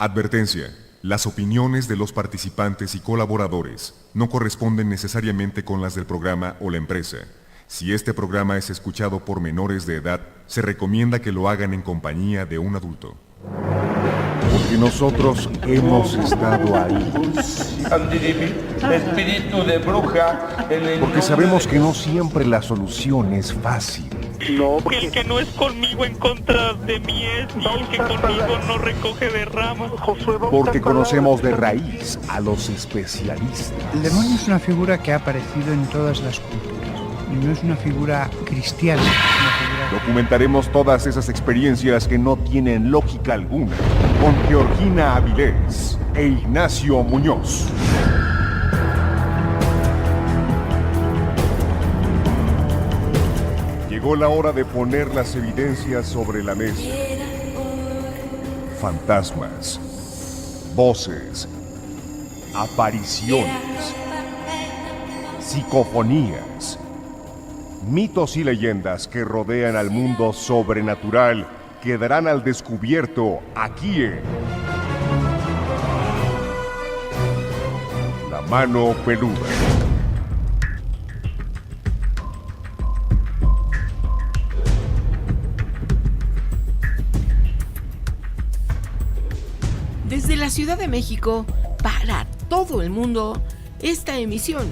Advertencia. Las opiniones de los participantes y colaboradores no corresponden necesariamente con las del programa o la empresa. Si este programa es escuchado por menores de edad, se recomienda que lo hagan en compañía de un adulto. Porque nosotros hemos estado ahí. Espíritu de bruja. Porque sabemos que no siempre la solución es fácil. El que no es conmigo en contra de mí es, y el que conmigo no recoge de ramas. Porque conocemos de raíz a los especialistas. El demonio es una figura que ha aparecido en todas las culturas. Y no es una figura cristiana, es una figura... Documentaremos todas esas experiencias que no tienen lógica alguna con Georgina Avilés e Ignacio Muñoz. Llegó la hora de poner las evidencias sobre la mesa. Fantasmas, voces, apariciones, psicofonías, mitos y leyendas que rodean al mundo sobrenatural quedarán al descubierto aquí en La Mano Peluda. Desde la Ciudad de México, para todo el mundo, esta emisión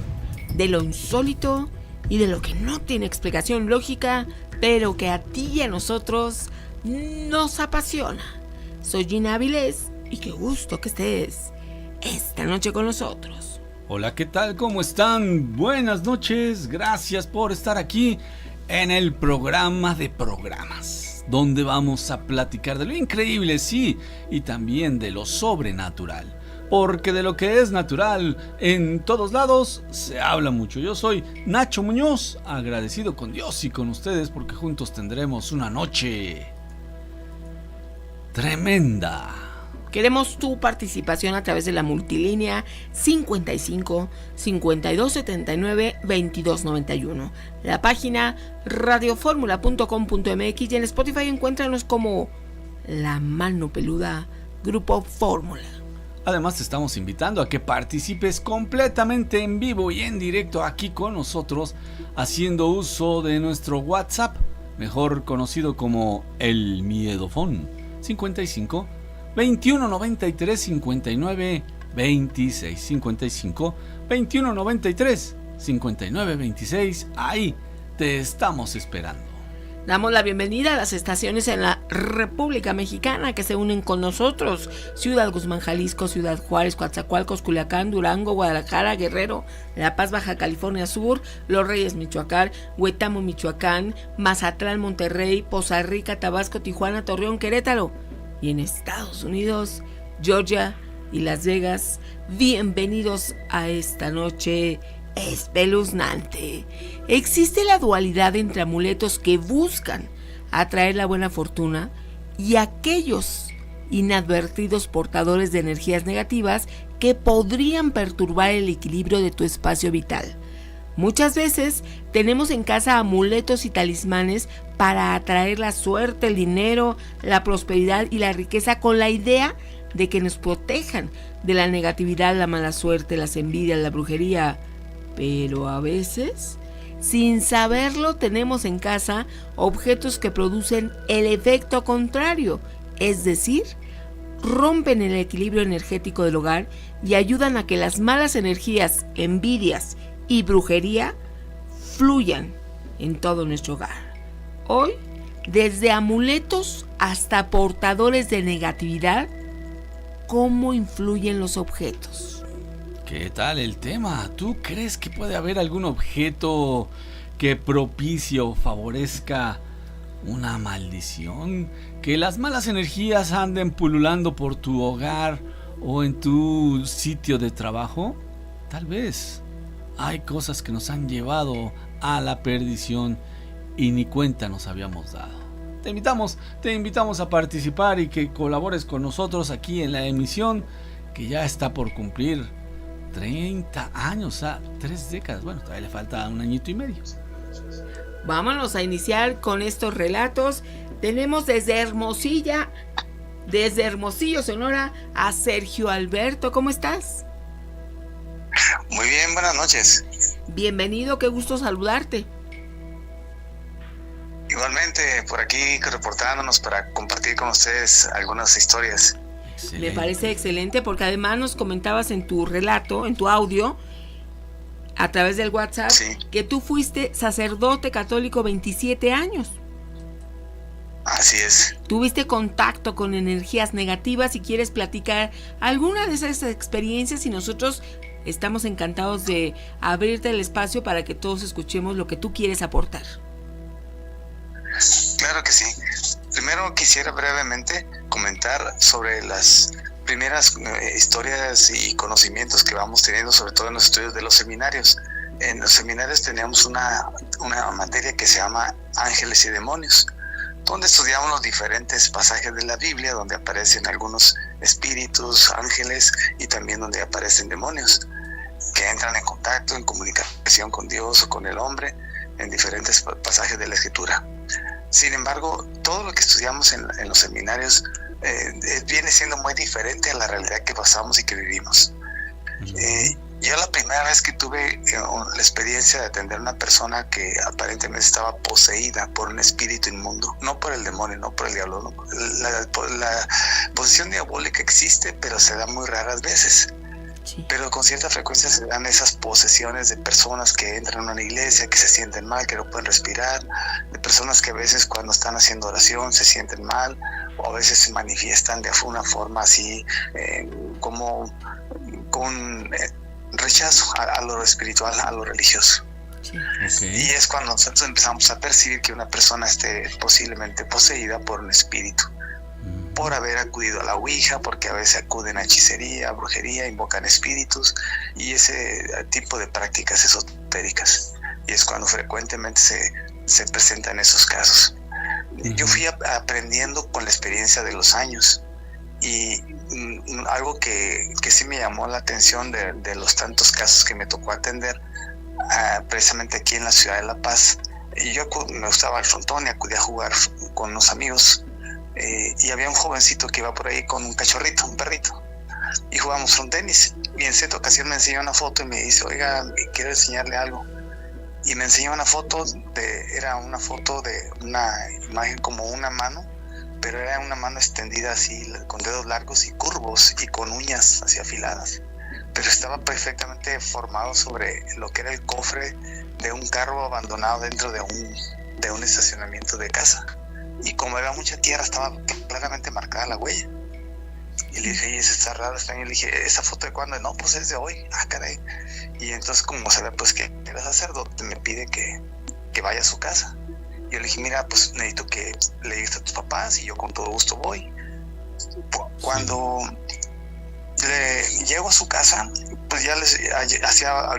de lo insólito y de lo que no tiene explicación lógica, pero que a ti y a nosotros nos apasiona. Soy Gina Avilés y qué gusto que estés esta noche con nosotros. Hola, ¿qué tal? ¿Cómo están? Buenas noches, gracias por estar aquí en el programa de programas, donde vamos a platicar de lo increíble, sí, y también de lo sobrenatural. Porque de lo que es natural en todos lados se habla mucho. Yo soy Nacho Muñoz, agradecido con Dios y con ustedes porque juntos tendremos una noche tremenda. Queremos tu participación a través de la multilínea 55 52 79 22 91. La página radioformula.com.mx y en Spotify encuéntranos como La Mano Peluda Grupo Fórmula. Además te estamos invitando a que participes completamente en vivo y en directo aquí con nosotros haciendo uso de nuestro WhatsApp, mejor conocido como el Miedofón, 55 21 93 59 26 55 21 93 59 26. Ahí te estamos esperando. Damos la bienvenida a las estaciones en la República Mexicana que se unen con nosotros: Ciudad Guzmán, Jalisco, Ciudad Juárez, Coatzacoalcos, Culiacán, Durango, Guadalajara, Guerrero, La Paz, Baja California Sur, Los Reyes, Michoacán, Huetamo, Michoacán, Mazatlán, Monterrey, Poza Rica, Tabasco, Tijuana, Torreón, Querétaro. Y en Estados Unidos, Georgia y Las Vegas. Bienvenidos a esta noche espeluznante. Existe la dualidad entre amuletos que buscan atraer la buena fortuna y aquellos inadvertidos portadores de energías negativas que podrían perturbar el equilibrio de tu espacio vital. Muchas veces tenemos en casa amuletos y talismanes para atraer la suerte, el dinero, la prosperidad y la riqueza con la idea de que nos protejan de la negatividad, la mala suerte, las envidias, la brujería. Pero a veces, sin saberlo, tenemos en casa objetos que producen el efecto contrario, es decir, rompen el equilibrio energético del hogar y ayudan a que las malas energías, envidias y brujería fluyan en todo nuestro hogar. Hoy, desde amuletos hasta portadores de negatividad, ¿cómo influyen los objetos? ¿Qué tal el tema? ¿Tú crees que puede haber algún objeto que propicie o favorezca una maldición? ¿Que las malas energías anden pululando por tu hogar o en tu sitio de trabajo? Tal vez. Hay cosas que nos han llevado a la perdición y ni cuenta nos habíamos dado. Te invitamos a participar y que colabores con nosotros aquí en la emisión que ya está por cumplir 30 años, 3 décadas. Bueno, todavía le falta un añito y medio. Vámonos a iniciar con estos relatos. Tenemos desde Hermosilla, desde Hermosillo, Sonora, a Sergio Alberto. ¿Cómo estás? Muy bien, buenas noches. Bienvenido, qué gusto saludarte. Igualmente, por aquí reportándonos para compartir con ustedes algunas historias. Me parece excelente porque además nos comentabas en tu relato, en tu audio, a través del WhatsApp, Sí. que tú fuiste sacerdote católico 27 años. Así es. Tuviste contacto con energías negativas y quieres platicar alguna de esas experiencias y nosotros estamos encantados de abrirte el espacio para que todos escuchemos lo que tú quieres aportar. Claro que sí. Primero quisiera brevemente comentar sobre las primeras historias y conocimientos que vamos teniendo, sobre todo en los estudios de los seminarios. En los seminarios teníamos una materia que se llama Ángeles y Demonios, donde estudiamos los diferentes pasajes de la Biblia, donde aparecen algunos espíritus, ángeles, y también donde aparecen demonios, que entran en contacto, en comunicación con Dios o con el hombre, en diferentes pasajes de la Escritura. Sin embargo, todo lo que estudiamos en los seminarios viene siendo muy diferente a la realidad que pasamos y que vivimos. Yo la primera vez que tuve la experiencia de atender a una persona que aparentemente estaba poseída por un espíritu inmundo, no por el demonio, no por el diablo, no. La posesión diabólica existe, pero se da muy raras veces. Sí. Pero con cierta frecuencia se dan esas posesiones de personas que entran a una iglesia, que se sienten mal, que no pueden respirar, de personas que a veces cuando están haciendo oración se sienten mal, o a veces se manifiestan de una forma así como con rechazo a lo espiritual, a lo religioso. Sí. Okay. Y es cuando nosotros empezamos a percibir que una persona esté posiblemente poseída por un espíritu, por haber acudido a la ouija, porque a veces acuden a hechicería, a brujería, invocan espíritus y ese tipo de prácticas esotéricas. Y es cuando frecuentemente se presentan esos casos. Yo fui aprendiendo con la experiencia de los años, y algo que sí me llamó la atención de los tantos casos que me tocó atender, precisamente aquí en la ciudad de La Paz. Y yo me gustaba el frontón y acudía a jugar con unos amigos, y había un jovencito que iba por ahí con un cachorrito, un perrito, y jugábamos frontenis. Y en cierta ocasión me enseñó una foto y me dice: oiga, quiero enseñarle algo. Y me enseñó una foto era una foto de una imagen como una mano, pero era una mano extendida así, con dedos largos y curvos y con uñas así afiladas. Pero estaba perfectamente formado sobre lo que era el cofre de un carro abandonado dentro de un estacionamiento de casa. Y como había mucha tierra, estaba claramente marcada la huella. Y le dije: y eso está raro, está bien. Le dije: ¿esa foto de cuándo? No, pues es de hoy. Ah, caray. Y entonces, como se ve, pues que era sacerdote, me pide que vaya a su casa. Yo le dije: mira, pues necesito que le digas a tus papás y yo con todo gusto voy. Cuando llego a su casa, pues ya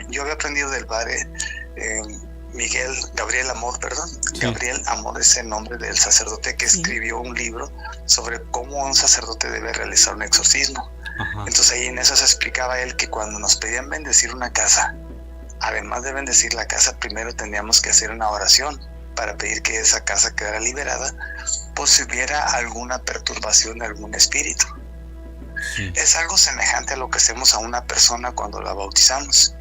yo había aprendido del padre Gabriel Amor es el nombre del sacerdote que escribió un libro sobre cómo un sacerdote debe realizar un exorcismo. Ajá. Entonces ahí en eso se explicaba él que cuando nos pedían bendecir una casa, además de bendecir la casa, primero teníamos que hacer una oración para pedir que esa casa quedara liberada por si hubiera alguna perturbación de algún espíritu. Sí. Es algo semejante a lo que hacemos a una persona cuando la bautizamos.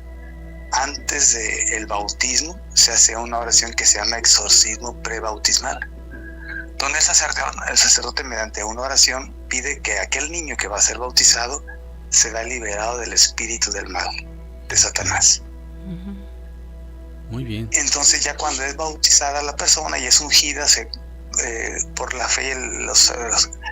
Antes del bautismo se hace una oración que se llama exorcismo prebautismal, donde el sacerdote mediante una oración pide que aquel niño que va a ser bautizado será liberado del espíritu del mal, de Satanás. Muy bien. Entonces ya cuando es bautizada la persona y es ungida por la fe y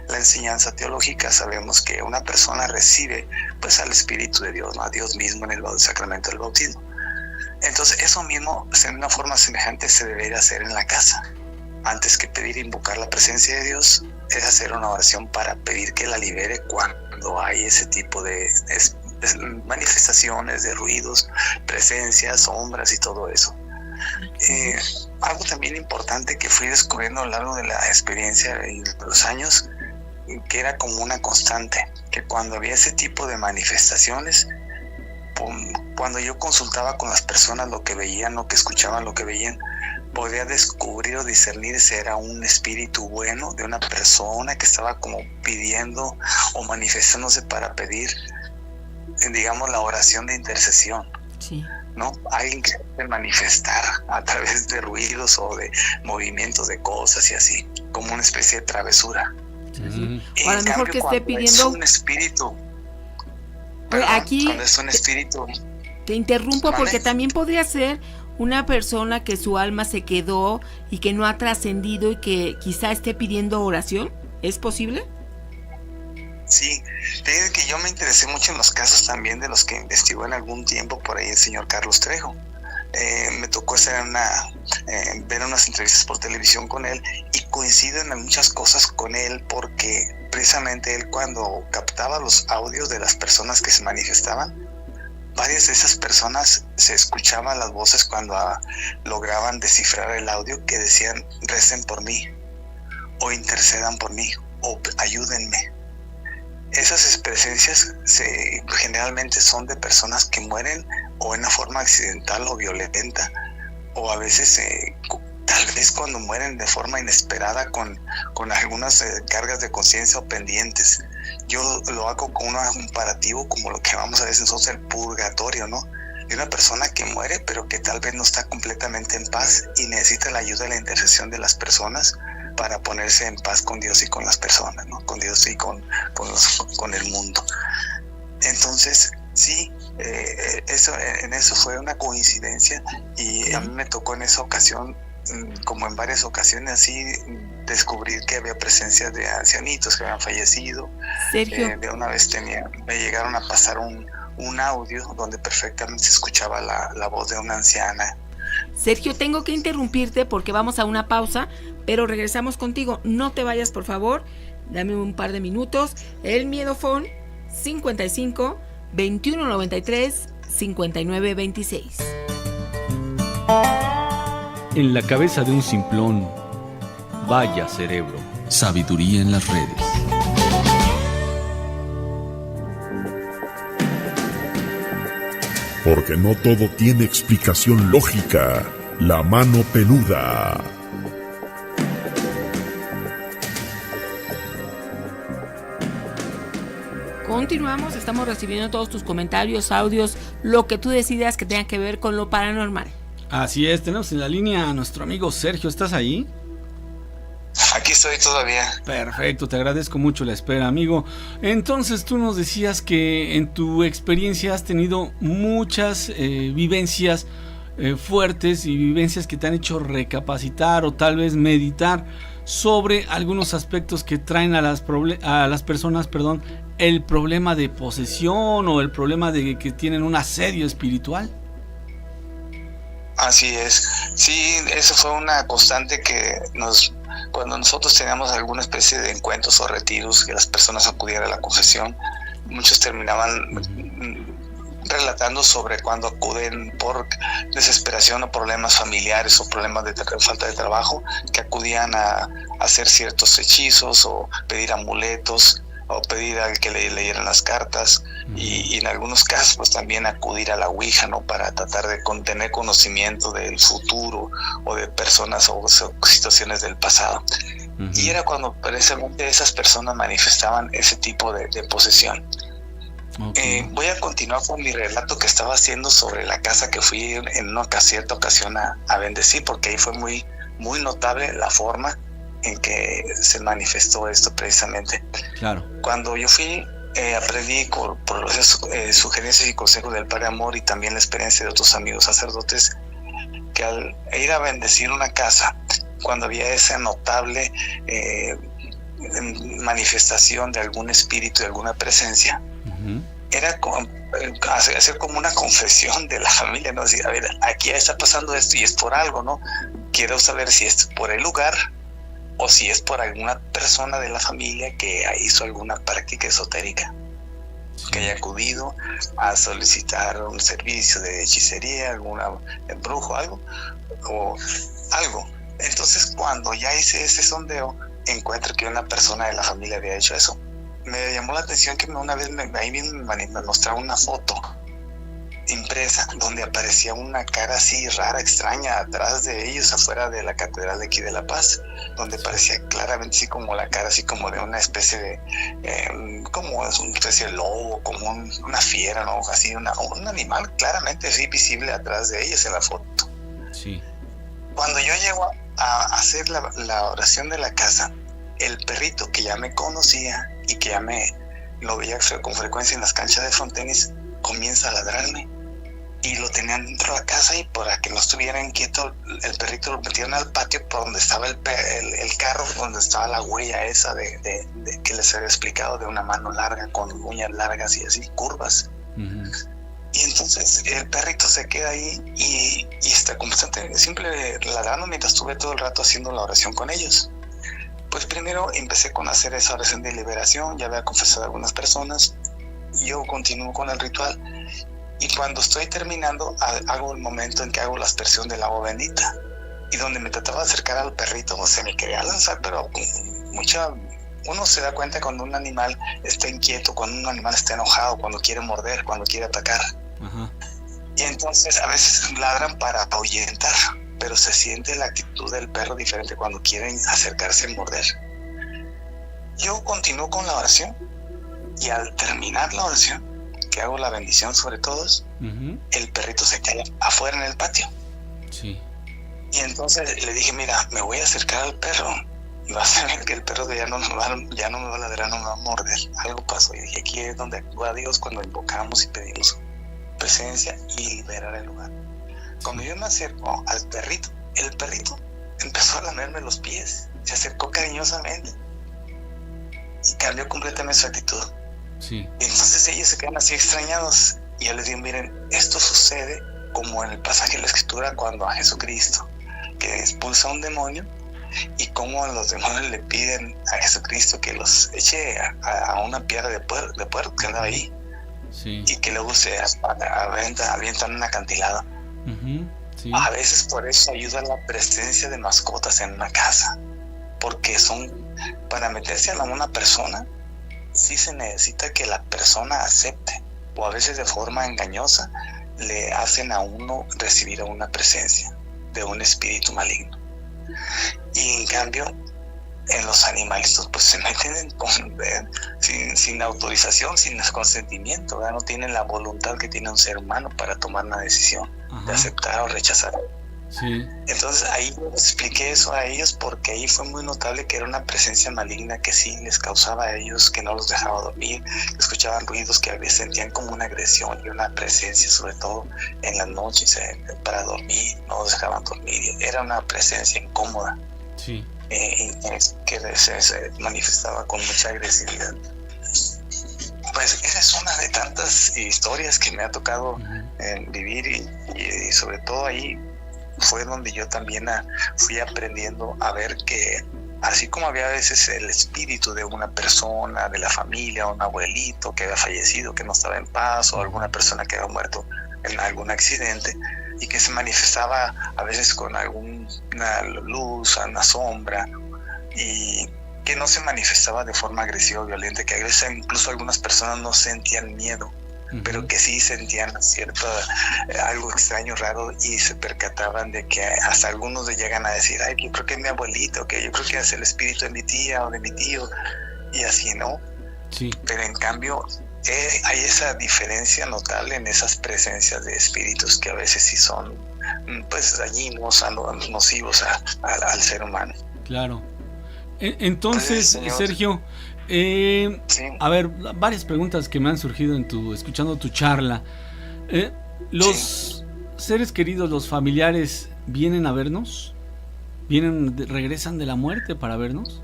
la enseñanza teológica, sabemos que una persona recibe pues al Espíritu de Dios, ¿no? A Dios mismo en el sacramento del bautismo. Entonces eso mismo, de una forma semejante, se debería hacer en la casa. Antes que pedir e invocar la presencia de Dios, es hacer una oración para pedir que la libere cuando hay ese tipo de manifestaciones, de ruidos, presencias, sombras y todo eso. Algo también importante que fui descubriendo a lo largo de la experiencia y de los años, que era como una constante, que cuando había ese tipo de manifestaciones, cuando yo consultaba con las personas lo que veían, lo que escuchaban, lo que veían, podría descubrir o discernir si era un espíritu bueno de una persona que estaba como pidiendo o manifestándose para pedir, digamos, la oración de intercesión. Sí. ¿No? Alguien que puede manifestar a través de ruidos o de movimientos de cosas y así, como una especie de travesura. O a lo mejor que esté pidiendo... Es un espíritu. Perdón, aquí cuando es un espíritu... Te interrumpo ¿Vale? porque también podría ser una persona que su alma se quedó y que no ha trascendido y que quizá esté pidiendo oración. ¿Es posible? Sí, fíjate que yo me interesé mucho en los casos también de los que investigó en algún tiempo por ahí el señor Carlos Trejo. Me tocó hacer ver unas entrevistas por televisión con él y coincido en muchas cosas con él porque precisamente él cuando captaba los audios de las personas que se manifestaban, varias de esas personas se escuchaban las voces cuando lograban descifrar el audio que decían recen por mí o intercedan por mí o ayúdenme. Esas presencias generalmente son de personas que mueren o en una forma accidental o violenta, o a veces tal vez cuando mueren de forma inesperada con algunas cargas de conciencia o pendientes. Yo lo hago con un comparativo como lo que vamos a decir nosotros el purgatorio, ¿no? De una persona que muere pero que tal vez no está completamente en paz y necesita la ayuda y la intercesión de las personas para ponerse en paz con Dios y con las personas, ¿no? Con Dios y con el mundo. Entonces, sí, en eso fue una coincidencia y a mí me tocó en esa ocasión, como en varias ocasiones así, descubrir que había presencia de ancianitos que habían fallecido. Sergio. De una vez me llegaron a pasar un audio donde perfectamente se escuchaba la voz de una anciana. Sergio, tengo que interrumpirte porque vamos a una pausa, pero regresamos contigo. No te vayas, por favor. Dame un par de minutos. El Miedofón 55 21 93 59 26. En la cabeza de un simplón, vaya cerebro. Sabiduría en las redes. Porque no todo tiene explicación lógica. La mano peluda. Continuamos, estamos recibiendo todos tus comentarios, audios, lo que tú decidas que tenga que ver con lo paranormal. Así es, tenemos en la línea a nuestro amigo Sergio. ¿Estás ahí? Aquí estoy todavía. Perfecto, te agradezco mucho la espera, amigo. Entonces tú nos decías que en tu experiencia has tenido muchas vivencias fuertes y vivencias que te han hecho recapacitar o tal vez meditar sobre algunos aspectos que traen a las personas, el problema de posesión o el problema de que tienen un asedio espiritual. Así es. Sí, eso fue una constante que cuando nosotros teníamos alguna especie de encuentros o retiros que las personas acudían a la confesión, muchos terminaban relatando sobre cuando acuden por desesperación o problemas familiares o problemas de falta de trabajo, que acudían a hacer ciertos hechizos o pedir amuletos o pedir al que le leyeran las cartas y en algunos casos pues también acudir a la Ouija, ¿no? Para tratar de tener conocimiento del futuro o de personas o situaciones del pasado. Y era cuando precisamente esas personas manifestaban ese tipo de posesión. Voy a continuar con mi relato que estaba haciendo sobre la casa que fui en una cierta ocasión a bendecir, porque ahí fue muy, muy notable la forma en que se manifestó esto precisamente. Claro. Cuando yo fui, aprendí por las sugerencias y consejos del Padre Amor y también la experiencia de otros amigos sacerdotes, que al ir a bendecir una casa, cuando había esa notable manifestación de algún espíritu, de alguna presencia, era hacer como una confesión de la familia, ¿no? Decir, a ver, aquí está pasando esto y es por algo, ¿no? Quiero saber si es por el lugar o si es por alguna persona de la familia que hizo alguna práctica esotérica, que haya acudido a solicitar un servicio de hechicería, alguna brujo, algo. Entonces, cuando ya hice ese sondeo, encuentro que una persona de la familia había hecho eso. Me llamó la atención que una vez ahí mismo me mostraba una foto impresa donde aparecía una cara así rara, extraña, atrás de ellos, afuera de la catedral de aquí de La Paz, donde parecía claramente así como la cara así como de una especie de como es una especie de lobo, como una fiera, ¿no? Así un animal claramente así visible atrás de ellos en la foto. Sí. Cuando yo llego a hacer la oración de la casa, el perrito que ya me conocía y que ya lo veía con frecuencia en las canchas de frontenis, comienza a ladrarme. Y lo tenían dentro de la casa, y para que no estuviera inquieto, el perrito lo metieron al patio por donde estaba el carro, donde estaba la huella esa de que les había explicado, de una mano larga con uñas largas y así, curvas. Uh-huh. Y entonces el perrito se queda ahí y está constantemente, siempre ladrando mientras estuve todo el rato haciendo la oración con ellos. Pues primero empecé con hacer esa oración de liberación, ya había confesado a algunas personas, yo continúo con el ritual. Y cuando estoy terminando, hago el momento en que hago la aspersión del agua bendita. Y donde me trataba de acercar al perrito, se me quería lanzar, pero uno se da cuenta cuando un animal está inquieto, cuando un animal está enojado, cuando quiere morder, cuando quiere atacar. Uh-huh. Y entonces a veces ladran para ahuyentar, pero se siente la actitud del perro diferente cuando quieren acercarse y morder. Yo continúo con la oración, y al terminar la oración, que hago la bendición sobre todos, uh-huh, el perrito se queda afuera en el patio. Sí. Y entonces le dije, mira, me voy a acercar al perro y vas a ver que el perro ya no me va a ladrar, no me va a morder. Algo pasó, y dije, aquí es donde actúa Dios cuando invocamos y pedimos su presencia y liberar el lugar. Cuando yo me acerco al perrito, el perrito empezó a lamerme los pies, se acercó cariñosamente y cambió completamente su actitud. Sí. Y entonces ellos se quedan así extrañados, y yo les digo, miren, esto sucede como en el pasaje de la Escritura cuando a Jesucristo, que expulsa a un demonio, y como los demonios le piden a Jesucristo que los eche a una piedra de puerco que andaba ahí. Sí. Y que luego se avientan un acantilado. Uh-huh. Sí. A veces por eso ayuda la presencia de mascotas en una casa, porque para meterse a una persona, sí se necesita que la persona acepte, o a veces de forma engañosa le hacen a uno recibir a una presencia de un espíritu maligno. Y en cambio, en los animalitos pues se meten sin autorización, sin consentimiento, ¿verdad? No tienen la voluntad que tiene un ser humano para tomar una decisión. Ajá. De aceptar o rechazar. Sí. Entonces ahí expliqué eso a ellos, porque ahí fue muy notable que era una presencia maligna que sí les causaba a ellos, que no los dejaba dormir, escuchaban ruidos que a veces sentían como una agresión y una presencia, sobre todo en las noches para dormir, no los dejaban dormir, era una presencia incómoda. Sí. Que se manifestaba con mucha agresividad. Pues esa es una de tantas historias que me ha tocado vivir, y sobre todo ahí fue donde yo también fui aprendiendo a ver que así como había a veces el espíritu de una persona, de la familia, un abuelito que había fallecido, que no estaba en paz, o alguna persona que había muerto en algún accidente, y que se manifestaba a veces con alguna luz, una sombra, y que no se manifestaba de forma agresiva o violenta, que a veces incluso algunas personas no sentían miedo, uh-huh, pero que sí sentían algo extraño, raro, y se percataban de que hasta algunos le llegan a decir, ay, yo creo que es mi abuelito, que yo creo que es el espíritu de mi tía o de mi tío, y así, ¿no? Sí. Pero en cambio hay esa diferencia notable en esas presencias de espíritus que a veces sí son pues dañinos, nocivos al ser humano. Claro. Entonces, Sergio, sí. A ver, varias preguntas que me han surgido escuchando tu charla. ¿Los seres queridos, los familiares, vienen a vernos? ¿Regresan de la muerte para vernos?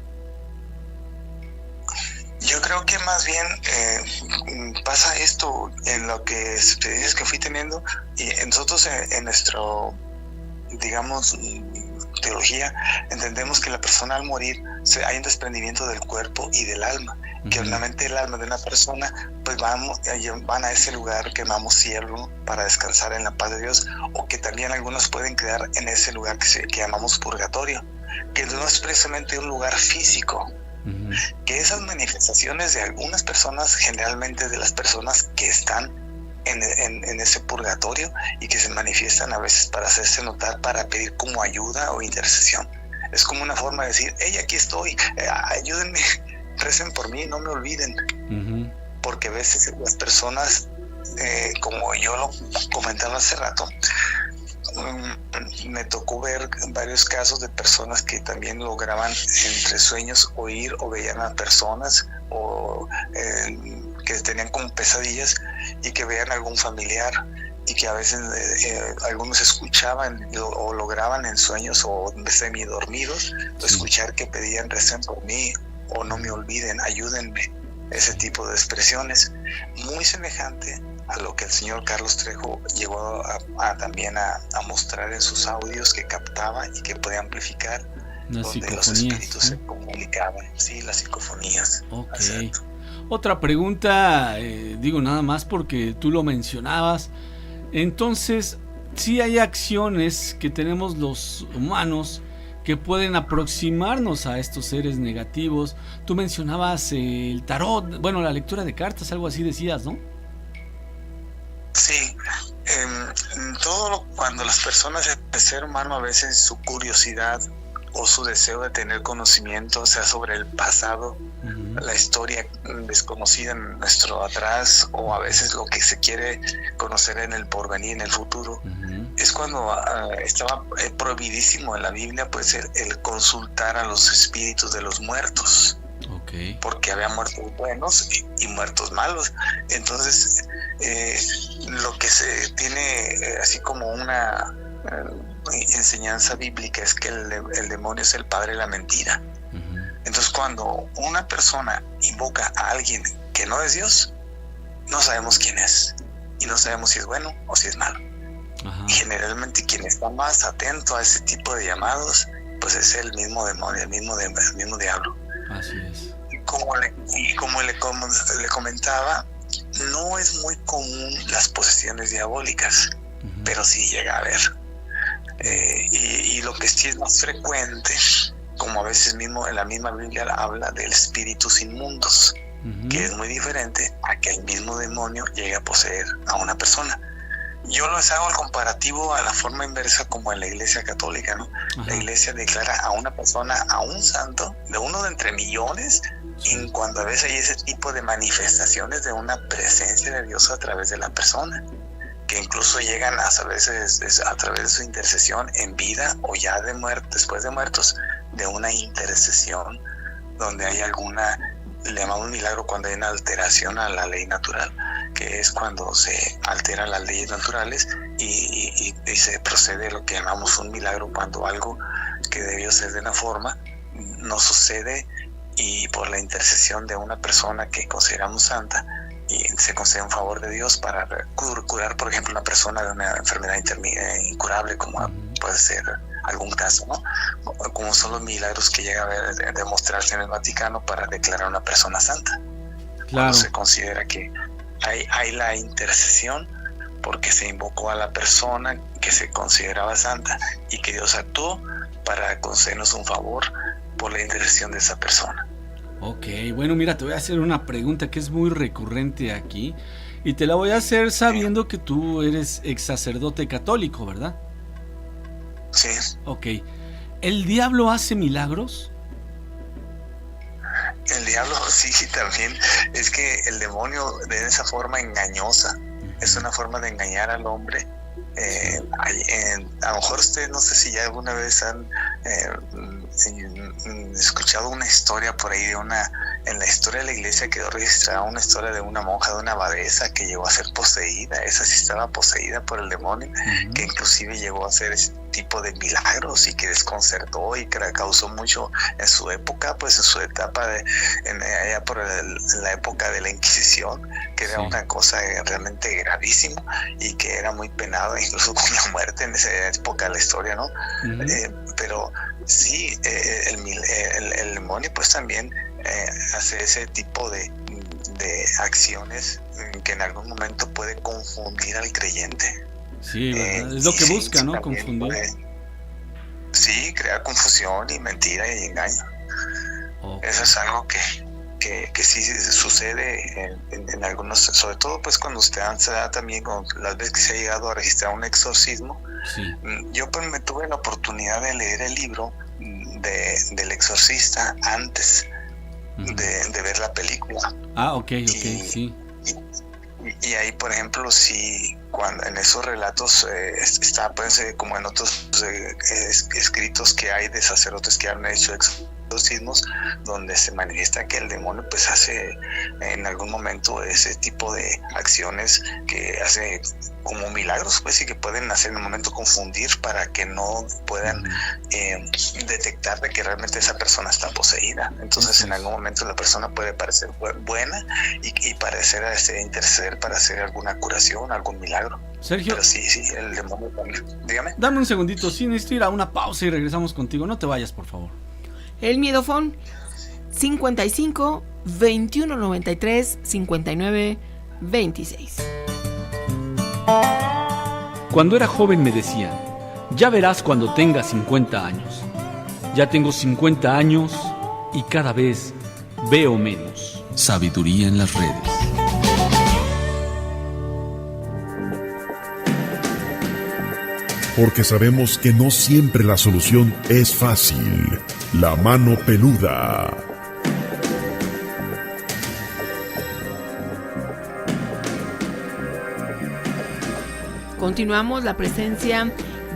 Yo creo que más bien pasa esto en lo que experiencias que fui teniendo, y nosotros en nuestro, digamos, teología, entendemos que la persona al morir hay un desprendimiento del cuerpo y del alma, uh-huh, que obviamente el alma de una persona pues van a ese lugar que llamamos cielo para descansar en la paz de Dios, o que también algunos pueden quedar en ese lugar que llamamos purgatorio, que no es precisamente un lugar físico. Uh-huh. Que esas manifestaciones de algunas personas, generalmente de las personas que están en ese purgatorio y que se manifiestan a veces para hacerse notar, para pedir como ayuda o intercesión. Es como una forma de decir, hey, aquí estoy, ayúdenme, recen por mí, no me olviden. Porque a veces las personas, como yo lo comentaba hace rato, me tocó ver varios casos de personas que también lograban entre sueños oír o veían a personas o que tenían como pesadillas y que veían a algún familiar y que a veces algunos escuchaban o lograban en sueños o semidormidos escuchar que pedían recen por mí o no me olviden, ayúdenme, ese tipo de expresiones, muy semejante a lo que el señor Carlos Trejo llegó también a mostrar en sus audios que captaba y que podía amplificar, donde los espíritus se comunicaban, sí, las psicofonías. Okay. Otra pregunta, digo nada más porque tú lo mencionabas, entonces, sí hay acciones que tenemos los humanos que pueden aproximarnos a estos seres negativos. Tú mencionabas el tarot, bueno, la lectura de cartas, algo así decías, ¿no? Sí, cuando las personas, el ser humano, a veces su curiosidad o su deseo de tener conocimiento, sea sobre el pasado, la historia desconocida en nuestro atrás, o a veces lo que se quiere conocer en el porvenir, en el futuro, es cuando estaba prohibidísimo en la Biblia, pues el consultar a los espíritus de los muertos. Porque había muertos buenos y muertos malos. Entonces, lo que se tiene así como una enseñanza bíblica es que el demonio es el padre de la mentira. Entonces, cuando una persona invoca a alguien que no es Dios, no sabemos quién es y no sabemos si es bueno o si es malo. Y generalmente quien está más atento a ese tipo de llamados, pues es el mismo demonio, el mismo diablo. Así es. Como le comentaba, no es muy común las posesiones diabólicas, pero sí llega a haber. Y lo que sí es más frecuente, como a veces mismo en la misma Biblia habla de espíritus inmundos, que es muy diferente a que el mismo demonio llegue a poseer a una persona. Yo les hago el comparativo a la forma inversa como en la Iglesia Católica, ¿no? La Iglesia declara a una persona, a un santo, de uno de entre millones, y cuando a veces hay ese tipo de manifestaciones de una presencia de Dios a través de la persona, que incluso llegan a veces a través de su intercesión en vida o ya después de muertos, de una intercesión donde hay alguna, le llamamos milagro cuando hay una alteración a la ley natural, que es cuando se alteran las leyes naturales y se procede a lo que llamamos un milagro, cuando algo que debió ser de una forma no sucede, y por la intercesión de una persona que consideramos santa y se concede en favor de Dios para curar, por ejemplo, una persona de una enfermedad incurable, como puede ser algún caso, ¿no? Como son los milagros que llega a demostrarse en el Vaticano para declarar a una persona santa. Cuando se considera que hay la intercesión porque se invocó a la persona que se consideraba santa y que Dios actuó para concedernos un favor por la intercesión de esa persona. Ok, bueno, mira, te voy a hacer una pregunta que es muy recurrente aquí y te la voy a hacer sabiendo que tú eres ex sacerdote católico, ¿verdad? Sí. Ok, ¿el diablo hace milagros? El diablo sí, también. Es que el demonio de esa forma engañosa es una forma de engañar al hombre. A lo mejor ustedes, no sé si ya alguna vez han escuchado una historia por ahí en la historia de la iglesia quedó registrada una historia de una monja, de una abadesa que llegó a ser poseída. Esa sí estaba poseída por el demonio, que inclusive llegó a hacer ese tipo de milagros y que desconcertó y que causó mucho en su época, pues en su etapa allá por la época de la Inquisición, que era una cosa realmente gravísima y que era muy penado incluso con la muerte en esa época de la historia, ¿no? Pero sí, el demonio pues también hace ese tipo de acciones que en algún momento puede confundir al creyente. Sí, ¿verdad? Es lo que busca, ¿no? Confundir. Sí, crear confusión y mentira y engaño. Eso es algo que que sí sucede en algunos, sobre todo pues cuando se da también con las veces que se ha llegado a registrar un exorcismo. Sí. Yo pues me tuve la oportunidad de leer el libro del exorcista antes de ver la película. Ok, sí. Y ahí, por ejemplo, sí, cuando en esos relatos está pues como en otros escritos que hay de sacerdotes que han hecho exorcismos, donde se manifiesta que el demonio pues hace en algún momento ese tipo de acciones que hace como milagros, pues, y que pueden hacer en un momento confundir para que no puedan detectar de que realmente esa persona está poseída. Entonces en algún momento la persona puede parecer buena y parecer interceder para hacer alguna curación, algún milagro. Sergio, pero sí, el demonio también. Dígame. Dame un segundito, sí, necesito ir a una pausa y regresamos contigo. No te vayas, por favor. El miedofón 55 21 93 59 26. Cuando era joven me decían, ya verás cuando tengas 50 años. Ya tengo 50 años y cada vez veo menos. Sabiduría en las redes. Porque sabemos que no siempre la solución es fácil. La mano peluda. Continuamos la presencia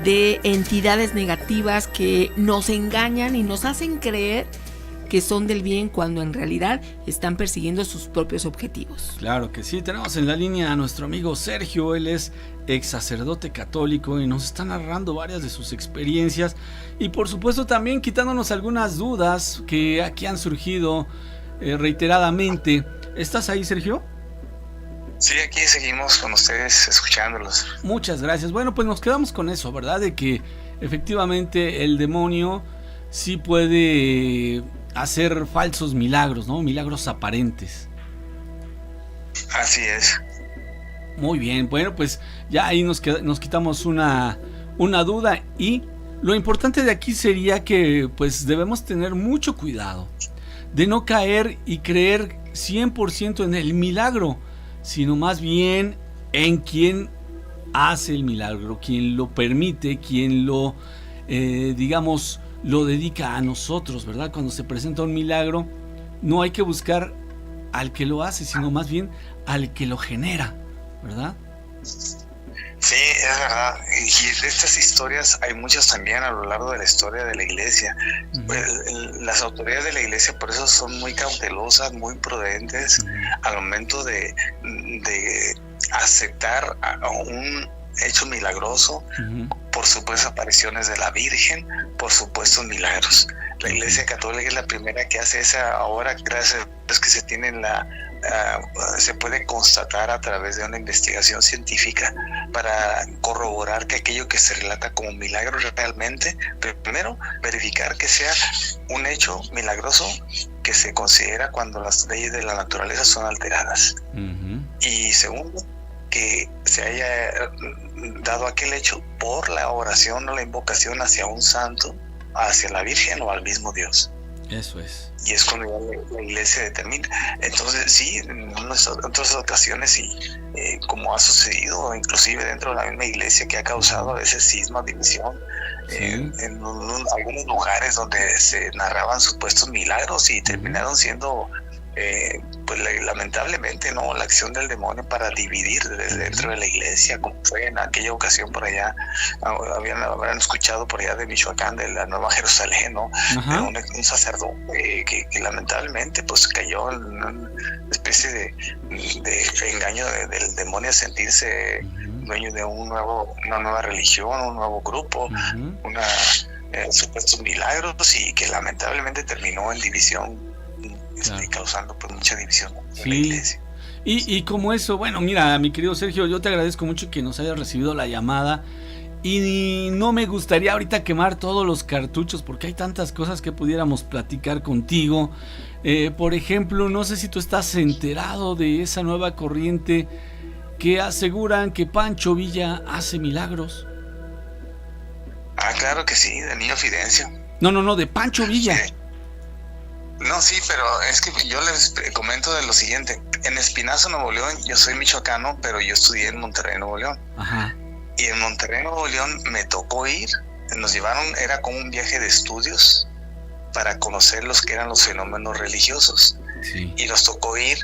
de entidades negativas que nos engañan y nos hacen creer que son del bien cuando en realidad están persiguiendo sus propios objetivos. Claro que sí, tenemos en la línea a nuestro amigo Sergio. Él es ex sacerdote católico y nos está narrando varias de sus experiencias y por supuesto también quitándonos algunas dudas que aquí han surgido reiteradamente. ¿Estás ahí, Sergio? Sí, aquí seguimos con ustedes escuchándolos. Muchas gracias. Bueno, pues nos quedamos con eso, ¿verdad? De que efectivamente el demonio sí puede hacer falsos milagros, ¿no? Milagros aparentes. Así es. Muy bien, bueno, pues ya ahí nos quitamos una duda y lo importante de aquí sería que pues debemos tener mucho cuidado de no caer y creer 100% en el milagro, sino más bien en quien hace el milagro, quien lo permite, quien lo, digamos, lo dedica a nosotros, ¿verdad? Cuando se presenta un milagro, no hay que buscar al que lo hace, sino más bien al que lo genera, ¿verdad? Sí, es verdad. Y de estas historias hay muchas también a lo largo de la historia de la iglesia. Las autoridades de la iglesia por eso son muy cautelosas, muy prudentes al momento de aceptar a un hecho milagroso. Por supuesto apariciones de la Virgen, por supuesto milagros. La Iglesia Católica es la primera que hace esa. Ahora, gracias a Dios que se tiene se puede constatar a través de una investigación científica para corroborar que aquello que se relata como milagro realmente, primero, verificar que sea un hecho milagroso que se considera cuando las leyes de la naturaleza son alteradas. Y segundo, que se haya dado aquel hecho por la oración o la invocación hacia un santo, hacia la Virgen o al mismo Dios. Eso es. Y es cuando la iglesia determina. Entonces sí, en otras ocasiones y como ha sucedido inclusive dentro de la misma iglesia, que ha causado a veces cisma, división, en algunos lugares donde se narraban supuestos milagros y terminaron siendo pues lamentablemente no la acción del demonio para dividir desde dentro de la iglesia, como fue en aquella ocasión por allá. Habrán escuchado por allá de Michoacán, de la Nueva Jerusalén, ¿no? De un sacerdote que lamentablemente pues cayó en una especie de engaño del demonio a sentirse dueño de una nueva religión, un nuevo grupo, supuestos milagros, y que lamentablemente terminó en división, causando pues mucha división en la iglesia. Y como eso, bueno, mira, mi querido Sergio, yo te agradezco mucho que nos hayas recibido la llamada y no me gustaría ahorita quemar todos los cartuchos porque hay tantas cosas que pudiéramos platicar contigo. Por ejemplo, no sé si tú estás enterado de esa nueva corriente que aseguran que Pancho Villa hace milagros. Ah, claro que sí, de Niño Fidencio. No, de Pancho Villa. No, sí, pero es que yo les comento de lo siguiente. En Espinazo, Nuevo León, yo soy michoacano, pero yo estudié en Monterrey, Nuevo León. Ajá. Y en Monterrey, Nuevo León, me tocó ir. Nos llevaron, era como un viaje de estudios para conocer los que eran los fenómenos religiosos. Sí. Y nos tocó ir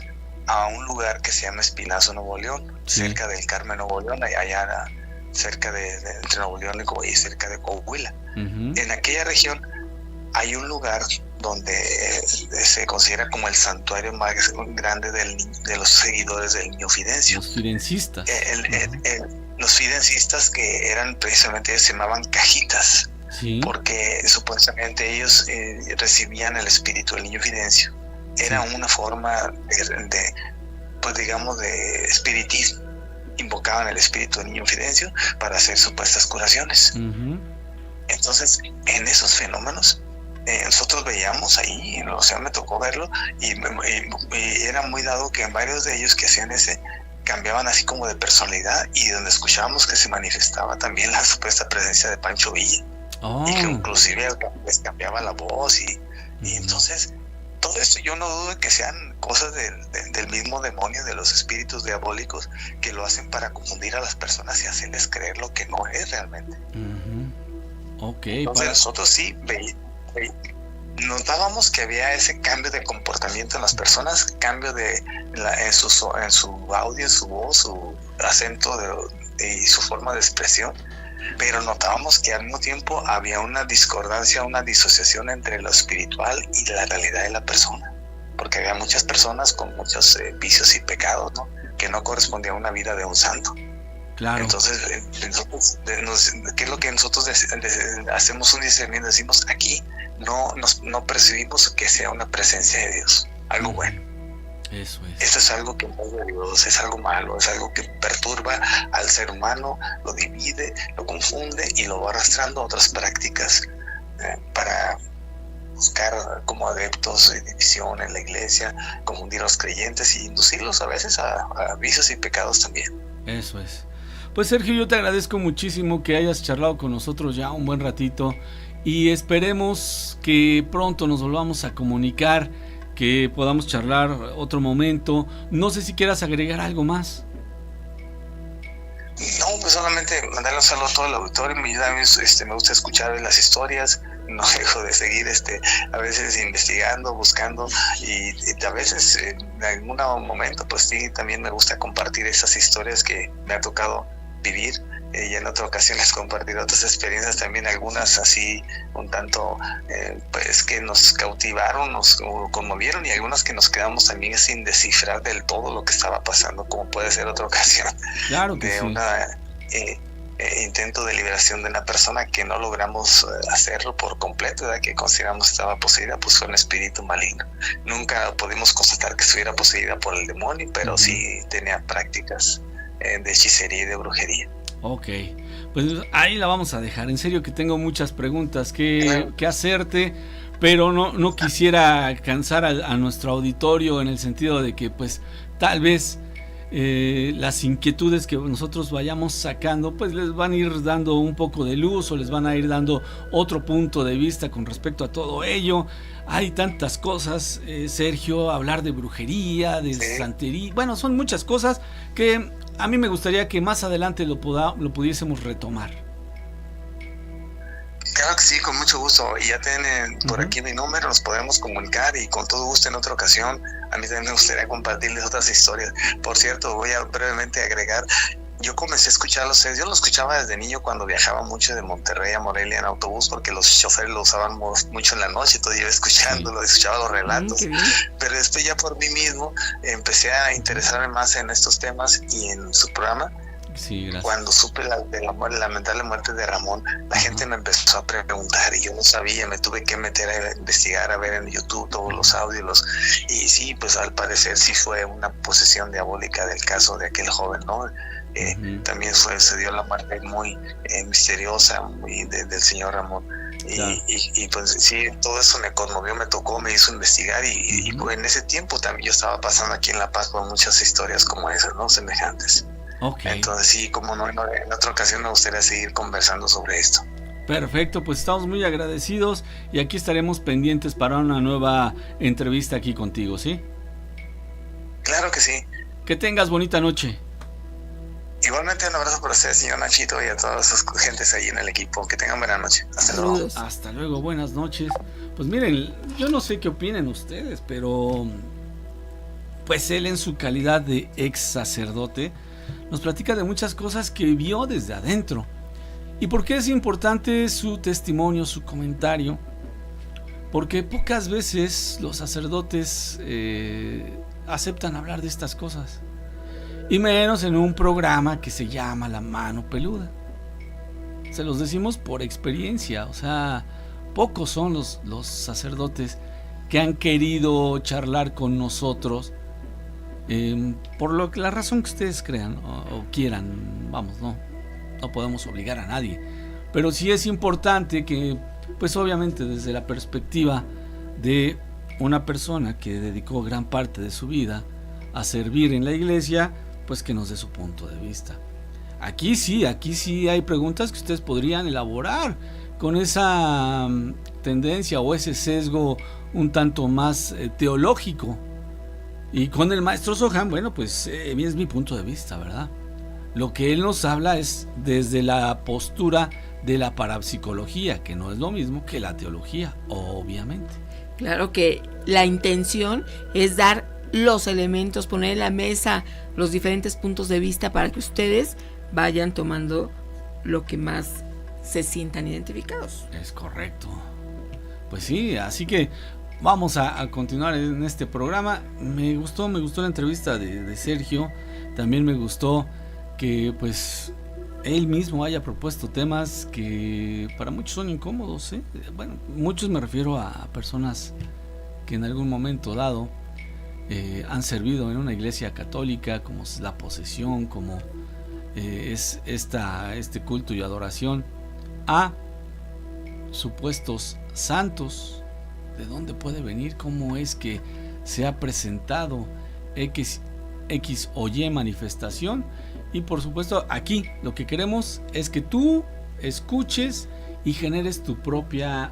a un lugar que se llama Espinazo, Nuevo León, Sí. cerca del Carmen, Nuevo León, allá cerca entre Nuevo León y cerca de Coahuila. Uh-huh. En aquella región hay un lugar donde se considera como el santuario más grande de los seguidores del Niño Fidencio. Los fidencistas. Los fidencistas, que eran precisamente, se llamaban cajitas, Sí. porque supuestamente ellos recibían el espíritu del Niño Fidencio. Era una forma pues digamos, de espiritismo. Invocaban el espíritu del Niño Fidencio para hacer supuestas curaciones. Uh-huh. Entonces, en esos fenómenos, nosotros veíamos ahí, o sea, me tocó verlo, y era muy dado que en varios de ellos que hacían cambiaban así como de personalidad, y donde escuchábamos que se manifestaba también la supuesta presencia de Pancho Villa. Oh. Y que inclusive les cambiaba la voz, y entonces todo esto yo no dudo que sean cosas del mismo demonio, de los espíritus diabólicos, que lo hacen para confundir a las personas y hacerles creer lo que no es realmente. Uh-huh. Ok. Entonces nosotros sí notábamos que había ese cambio de comportamiento en las personas, cambio en su audio, en su voz, su acento y su forma de expresión, pero notábamos que al mismo tiempo había una discordancia, una disociación entre lo espiritual y la realidad de la persona, porque había muchas personas con muchos vicios y pecados, ¿no?, que no correspondían a una vida de un santo. Claro. Entonces, ¿qué es lo que nosotros hacemos un discernimiento? Decimos, aquí no percibimos que sea una presencia de Dios, algo bueno. Eso es. Esto es algo que no es de Dios, es algo malo, es algo que perturba al ser humano, lo divide, lo confunde y lo va arrastrando a otras prácticas para buscar como adeptos de división en la iglesia, confundir a los creyentes y inducirlos a veces a vicios y pecados también. Eso es. Pues Sergio, yo te agradezco muchísimo que hayas charlado con nosotros ya un buen ratito y esperemos que pronto nos volvamos a comunicar, que podamos charlar otro momento. No sé si quieras agregar algo más. No, pues solamente mandarle un saludo a todo el auditorio. Me gusta escuchar las historias, no dejo de seguir a veces investigando, buscando y a veces en algún momento pues sí, también me gusta compartir esas historias que me ha tocado vivir. Y en otra ocasión les compartiré otras experiencias también, algunas así un tanto pues que nos cautivaron, nos conmovieron, y algunas que nos quedamos también sin descifrar del todo lo que estaba pasando, como puede ser otra ocasión. Claro que de sí. una intento de liberación de una persona que no logramos hacerlo por completo, ¿verdad? Que consideramos estaba poseída, pues fue un espíritu maligno. Nunca pudimos constatar que estuviera poseída por el demonio, pero sí tenía prácticas de hechicería y de brujería. Ok, pues ahí la vamos a dejar. En serio que tengo muchas preguntas que hacerte, pero no quisiera cansar a nuestro auditorio, en el sentido de que pues tal vez las inquietudes que nosotros vayamos sacando pues les van a ir dando un poco de luz, o les van a ir dando otro punto de vista con respecto a todo ello. Hay tantas cosas, Sergio, hablar de brujería, de santería, bueno, son muchas cosas que a mí me gustaría que más adelante lo pudiésemos retomar. Claro que sí, con mucho gusto. Y ya tienen por aquí mi número, nos podremos comunicar y con todo gusto en otra ocasión. A mí también me gustaría compartirles otras historias. Por cierto, voy a brevemente agregar, yo comencé a escucharlos, yo lo escuchaba desde niño cuando viajaba mucho de Monterrey a Morelia en autobús, porque los choferes lo usaban mucho en la noche, entonces yo escuchándolo, escuchaba los relatos. Pero después ya por mí mismo empecé a interesarme más en estos temas y en su programa. Sí, gracias. Cuando supe la lamentable muerte de Ramón, la gente me empezó a preguntar y yo no sabía, me tuve que meter a investigar, a ver en YouTube todos los audios, y sí, pues al parecer sí fue una posesión diabólica del caso de aquel joven, ¿no? También se dio la muerte muy misteriosa del señor Ramón. Y pues sí, todo eso me conmovió, me tocó, me hizo investigar y pues, en ese tiempo también yo estaba pasando aquí en La Paz por muchas historias como esas, ¿no? Semejantes. Okay. Entonces sí, como no, en otra ocasión me gustaría seguir conversando sobre esto. Perfecto, pues estamos muy agradecidos y aquí estaremos pendientes para una nueva entrevista aquí contigo, ¿sí? Claro que sí. Que tengas bonita noche. Igualmente un abrazo para usted, señor Nachito, y a todas sus gentes ahí en el equipo. Que tengan buena noche. Hasta luego. Hasta luego, buenas noches. Pues miren, yo no sé qué opinen ustedes, pero pues él en su calidad de ex sacerdote nos platica de muchas cosas que vio desde adentro. ¿Y por qué es importante su testimonio, su comentario? Porque pocas veces los sacerdotes aceptan hablar de estas cosas. Y menos en un programa que se llama La Mano Peluda. Se los decimos por experiencia, o sea, pocos son los sacerdotes que han querido charlar con nosotros por la razón que ustedes crean o quieran. Vamos, no podemos obligar a nadie, pero sí es importante que, pues obviamente desde la perspectiva de una persona que dedicó gran parte de su vida a servir en la iglesia, pues que nos dé su punto de vista. Aquí sí hay preguntas que ustedes podrían elaborar con esa tendencia o ese sesgo un tanto más teológico. Y con el maestro Soham, bueno, pues es mi punto de vista, ¿verdad? Lo que él nos habla es desde la postura de la parapsicología, que no es lo mismo que la teología, obviamente. Claro que la intención es dar los elementos, poner en la mesa los diferentes puntos de vista para que ustedes vayan tomando lo que más se sientan identificados. Es correcto. Pues sí, así que vamos a continuar en este programa. Me gustó la entrevista de Sergio. También me gustó que pues él mismo haya propuesto temas que para muchos son incómodos, ¿eh? Bueno, muchos me refiero a personas que en algún momento dado han servido en una iglesia católica, como es la posesión, como es este culto y adoración a supuestos santos. ¿De dónde puede venir? ¿Cómo es que se ha presentado X o Y manifestación? Y por supuesto aquí lo que queremos es que tú escuches y generes tu propia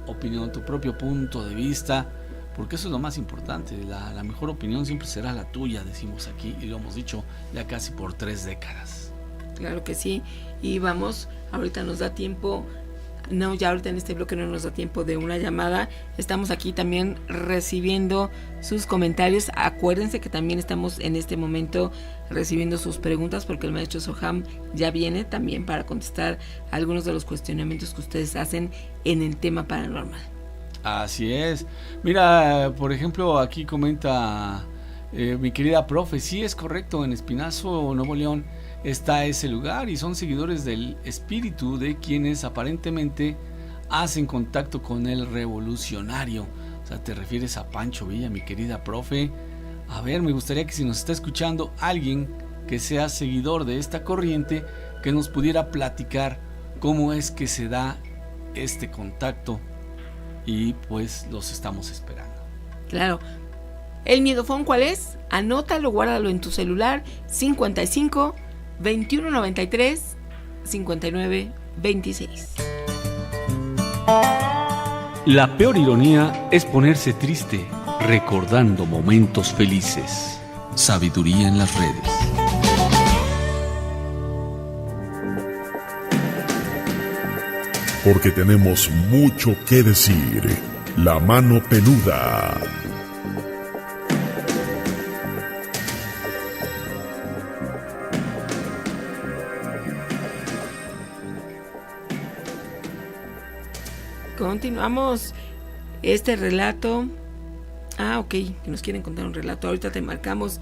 opinión, tu propio punto de vista, porque eso es lo más importante. La mejor opinión siempre será la tuya, decimos aquí, y lo hemos dicho ya casi por 3 décadas. Claro que sí, y vamos, ahorita nos da tiempo. No, ya ahorita en este bloque no nos da tiempo de una llamada. Estamos aquí también recibiendo sus comentarios. Acuérdense que también estamos en este momento recibiendo sus preguntas, porque el maestro Soham ya viene también para contestar algunos de los cuestionamientos que ustedes hacen en el tema paranormal. Así es. Mira, por ejemplo, aquí comenta mi querida profe, sí es correcto, en Espinazo, Nuevo León está ese lugar y son seguidores del espíritu de quienes aparentemente hacen contacto con el revolucionario. O sea, te refieres a Pancho Villa, mi querida profe. A ver, me gustaría que si nos está escuchando alguien que sea seguidor de esta corriente, que nos pudiera platicar cómo es que se da este contacto, y pues los estamos esperando. Claro. ¿El miedofón cuál es? Anótalo, guárdalo en tu celular. 55 2193 59 26. La peor ironía es ponerse triste recordando momentos felices. Sabiduría en las redes. Porque tenemos mucho que decir. La Mano Peluda. Continuamos este relato. Ok, que nos quieren contar un relato. Ahorita te marcamos.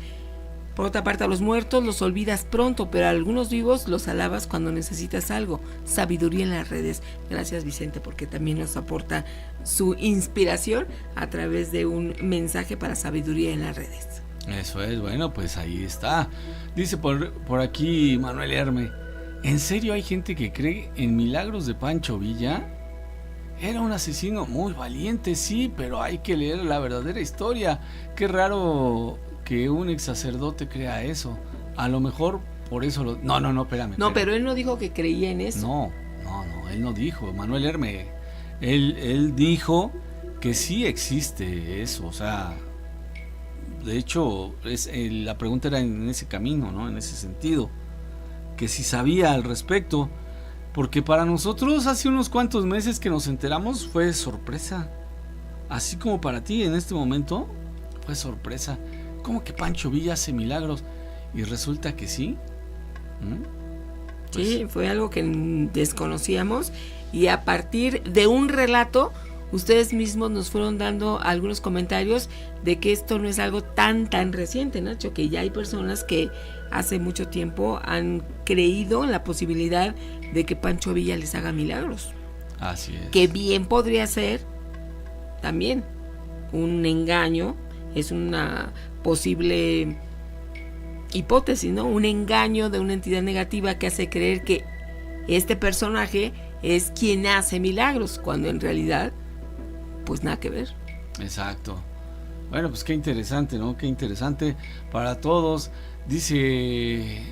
Por otra parte, a los muertos los olvidas pronto, pero a algunos vivos los alabas cuando necesitas algo. Sabiduría en las redes. Gracias, Vicente, porque también nos aporta su inspiración a través de un mensaje para sabiduría en las redes. Eso es, bueno, pues ahí está. Dice por aquí Manuel Herme, ¿en serio hay gente que cree en milagros de Pancho Villa? Era un asesino muy valiente, sí, pero hay que leer la verdadera historia. Qué raro que un ex sacerdote crea eso. A lo mejor por eso No, espérame. No, pero él no dijo que creía en eso. No, él no dijo, Manuel Herme, él dijo que sí existe eso, o sea, de hecho, la pregunta era en ese camino, ¿no? En ese sentido, que si sabía al respecto, porque para nosotros hace unos cuantos meses que nos enteramos fue sorpresa, así como para ti en este momento fue sorpresa. ¿Cómo que Pancho Villa hace milagros? Y resulta que sí. Pues, sí, fue algo que desconocíamos, y a partir de un relato ustedes mismos nos fueron dando algunos comentarios de que esto no es algo tan reciente, Nacho, que ya hay personas que hace mucho tiempo han creído en la posibilidad de que Pancho Villa les haga milagros. Así es. Que bien podría ser también un engaño, es una posible hipótesis, ¿no? Un engaño de una entidad negativa que hace creer que este personaje es quien hace milagros, cuando en realidad pues nada que ver. Exacto. Bueno, pues qué interesante, ¿no? Qué interesante para todos. Dice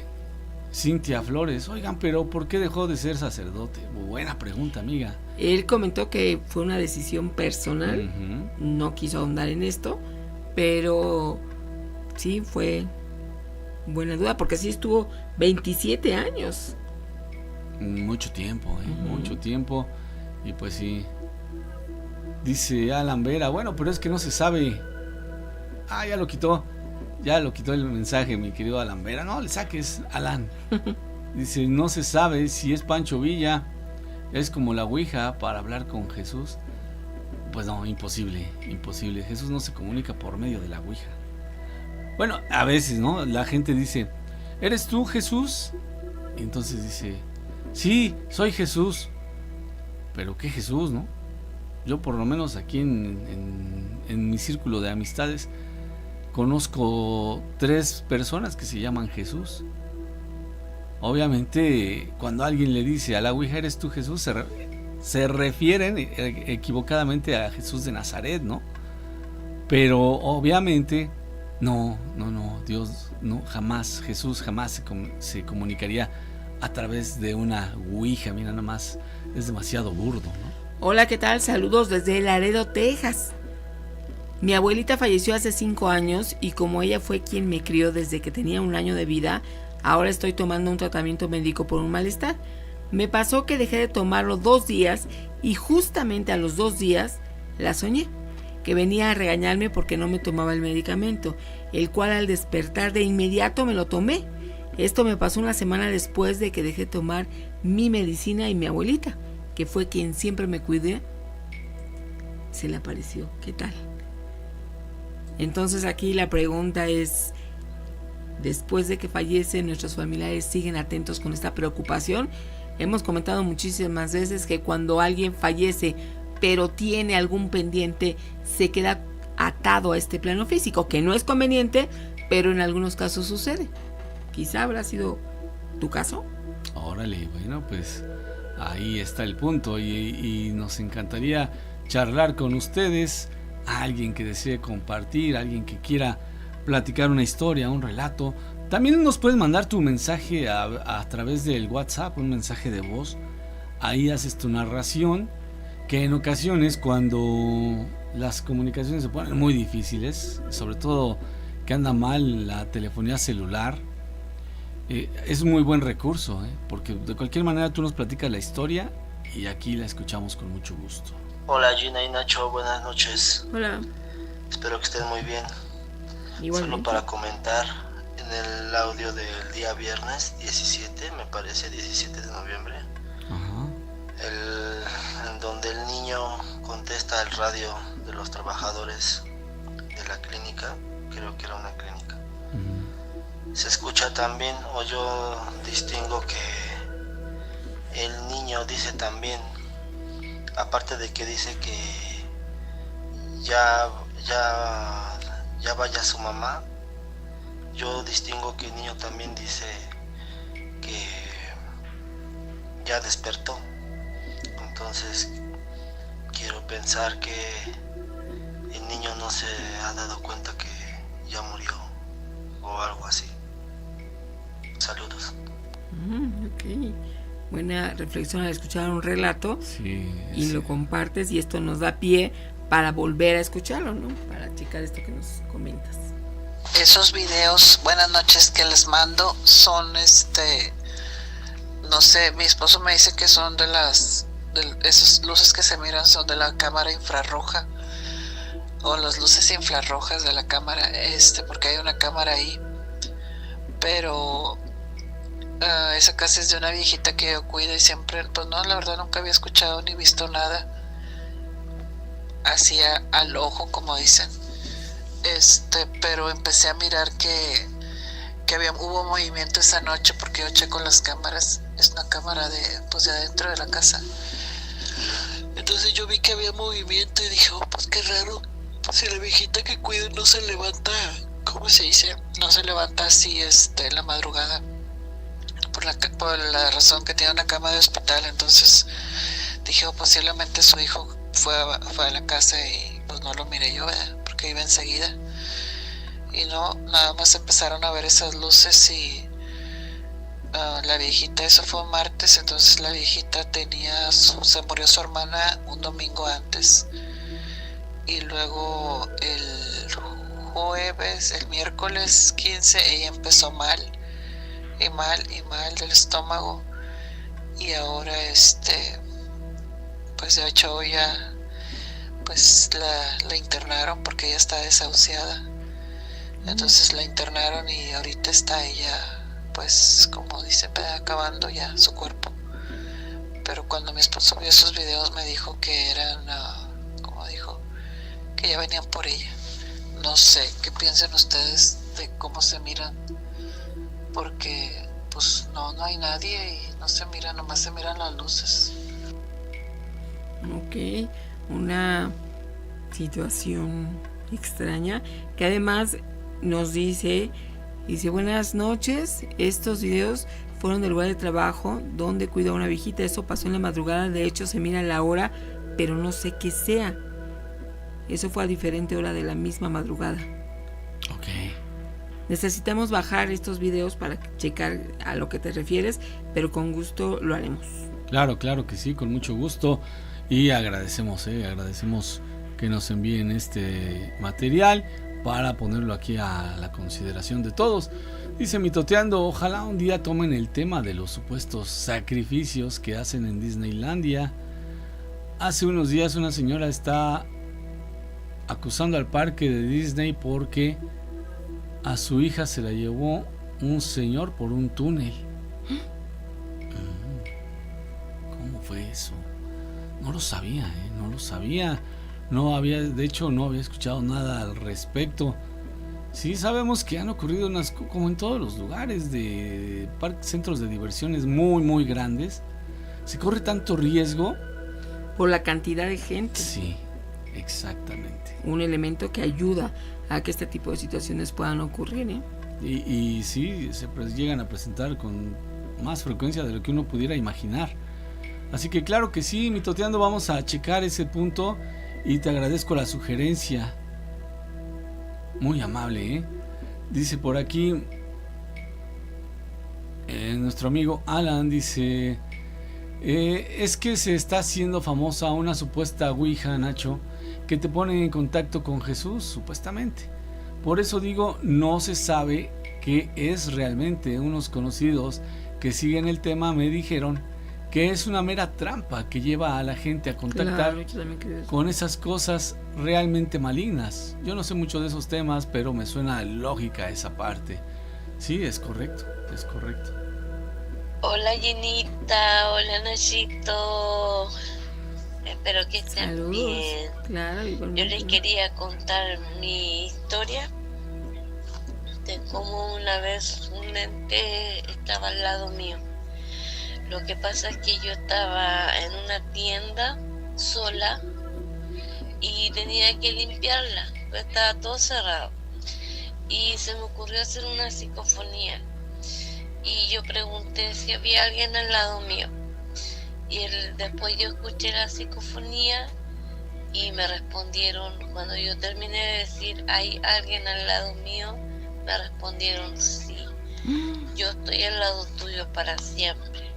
Cintia Flores, oigan, pero ¿por qué dejó de ser sacerdote? Buena pregunta, amiga. Él comentó que fue una decisión personal, no quiso ahondar en esto, pero sí fue buena duda, porque sí estuvo 27 años. Mucho tiempo, mucho tiempo. Y pues sí. Dice Alan Vera, bueno, pero es que no se sabe. Ya lo quitó el mensaje, mi querido Alan Vera. No le saques, Alan. Dice, no se sabe si es Pancho Villa. Es como la ouija para hablar con Jesús. Pues no, imposible. Jesús no se comunica por medio de la ouija. Bueno, a veces, ¿no? La gente dice, ¿eres tú, Jesús? Y entonces dice, sí, soy Jesús. Pero ¿qué Jesús, no? Yo por lo menos aquí en mi círculo de amistades conozco 3 personas que se llaman Jesús. Obviamente cuando alguien le dice a la ouija, ¿eres tú, Jesús? Se refieren equivocadamente a Jesús de Nazaret, ¿no? Pero obviamente no, Dios no, jamás, Jesús jamás se comunicaría a través de una ouija. Mira, nada más, es demasiado burdo, ¿no? Hola, ¿qué tal? Saludos desde Laredo, Texas. Mi abuelita falleció hace 5 años y como ella fue quien me crió desde que tenía 1 año de vida, ahora estoy tomando un tratamiento médico por un malestar. Me pasó que dejé de tomarlo 2 días y justamente a los 2 días la soñé, que venía a regañarme porque no me tomaba el medicamento, el cual al despertar de inmediato me lo tomé. Esto me pasó una semana después de que dejé de tomar mi medicina, y mi abuelita, que fue quien siempre me cuidé, se le apareció. ¿Qué tal? Entonces aquí la pregunta es, después de que fallece, ¿nuestros familiares siguen atentos con esta preocupación? Hemos comentado muchísimas veces que cuando alguien fallece pero tiene algún pendiente, se queda atado a este plano físico, que no es conveniente, pero en algunos casos sucede. Quizá habrá sido tu caso. Órale, bueno, pues ahí está el punto, y nos encantaría charlar con ustedes. Alguien que desee compartir, alguien que quiera platicar una historia, un relato. También nos puedes mandar tu mensaje a través del WhatsApp, un mensaje de voz. Ahí haces tu narración, que en ocasiones cuando las comunicaciones se ponen muy difíciles, sobre todo que anda mal la telefonía celular, es un muy buen recurso, porque de cualquier manera tú nos platicas la historia y aquí la escuchamos con mucho gusto. Hola Gina y Nacho, buenas noches. Hola. Espero que estén muy bien. Igualmente. Solo para comentar, en el audio del día viernes 17, me parece, 17 de noviembre, en donde el niño contesta al radio de los trabajadores de la clínica, creo que era una clínica. Se escucha también, o yo distingo que el niño dice también, aparte de que dice que ya vaya su mamá, yo distingo que el niño también dice que ya despertó. Entonces quiero pensar que el niño no se ha dado cuenta que ya murió o algo así. Saludos. Ok. buena reflexión al escuchar un relato, y sí. lo compartes, y esto nos da pie para volver a escucharlo, ¿no? Para checar esto que nos comentas. Esos videos, buenas noches, que les mando son no sé, mi esposo me dice que son de esas luces que se miran, son de la cámara infrarroja, o las luces infrarrojas de la cámara, porque hay una cámara ahí, pero esa casa es de una viejita que yo cuido, y siempre, pues no, la verdad nunca había escuchado ni visto nada hacia al ojo, como dicen, pero empecé a mirar que hubo movimiento esa noche, porque yo checo las cámaras, es una cámara de adentro de la casa. Entonces yo vi que había movimiento y dije, pues qué raro, si la viejita que cuido no se levanta, ¿cómo se dice? No se levanta así en la madrugada, por la razón que tiene una cama de hospital. Entonces dije, posiblemente su hijo fue a la casa y pues no lo miré yo, porque iba enseguida. Y no, nada más empezaron a ver esas luces, y la viejita, eso fue un martes, entonces la viejita se murió su hermana un domingo antes, y luego el miércoles 15 ella empezó mal del estómago, y ahora pues de hecho ya pues la internaron porque ella está desahuciada. Entonces la internaron y ahorita está ella, pues como dice, acabando ya su cuerpo. Pero cuando mi esposo vio esos videos me dijo que eran, como dijo, que ya venían por ella. No sé qué piensan ustedes de cómo se miran, porque pues no hay nadie y no se mira, nomás se miran las luces. Ok, una situación extraña, que además nos dice, buenas noches, estos videos fueron del lugar de trabajo donde cuida a una viejita, eso pasó en la madrugada, de hecho se mira la hora, pero no sé qué sea, eso fue a diferente hora de la misma madrugada. Ok. Necesitamos bajar estos videos para checar a lo que te refieres, pero con gusto lo haremos. Claro que sí, con mucho gusto, y agradecemos que nos envíen este material para ponerlo aquí a la consideración de todos. Dice Mitoteando, ojalá un día tomen el tema de los supuestos sacrificios que hacen en Disneylandia. Hace unos días una señora está acusando al parque de Disney porque a su hija se la llevó un señor por un túnel. ¿Cómo fue eso? No lo sabía, no lo sabía. No había escuchado nada al respecto. Sí, sabemos que han ocurrido como en todos los lugares de centros de diversiones muy, muy grandes. Se corre tanto riesgo por la cantidad de gente. Sí, exactamente. Un elemento que ayuda a que este tipo de situaciones puedan ocurrir, Y sí, se llegan a presentar con más frecuencia de lo que uno pudiera imaginar. Así que claro que sí, Mitoteando, vamos a checar ese punto. Y te agradezco la sugerencia. Muy amable, Dice por aquí nuestro amigo Alan, dice, es que se está haciendo famosa una supuesta ouija, Nacho, que te pone en contacto con Jesús, supuestamente. Por eso digo, no se sabe qué es realmente. Unos conocidos que siguen el tema me dijeron que es una mera trampa que lleva a la gente a contactar con esas cosas realmente malignas. Yo no sé mucho de esos temas, pero me suena lógica esa parte. Sí, es correcto. Hola Jenita, hola Nachito. Espero que estén bien. Claro, yo les quería contar mi historia de cómo una vez un ente estaba al lado mío. Lo que pasa es que yo estaba en una tienda sola y tenía que limpiarla, pues estaba todo cerrado. Y se me ocurrió hacer una psicofonía. Y yo pregunté si había alguien al lado mío. Y después yo escuché la psicofonía y me respondieron, cuando yo terminé de decir ¿hay alguien al lado mío?, me respondieron sí. Yo estoy al lado tuyo para siempre.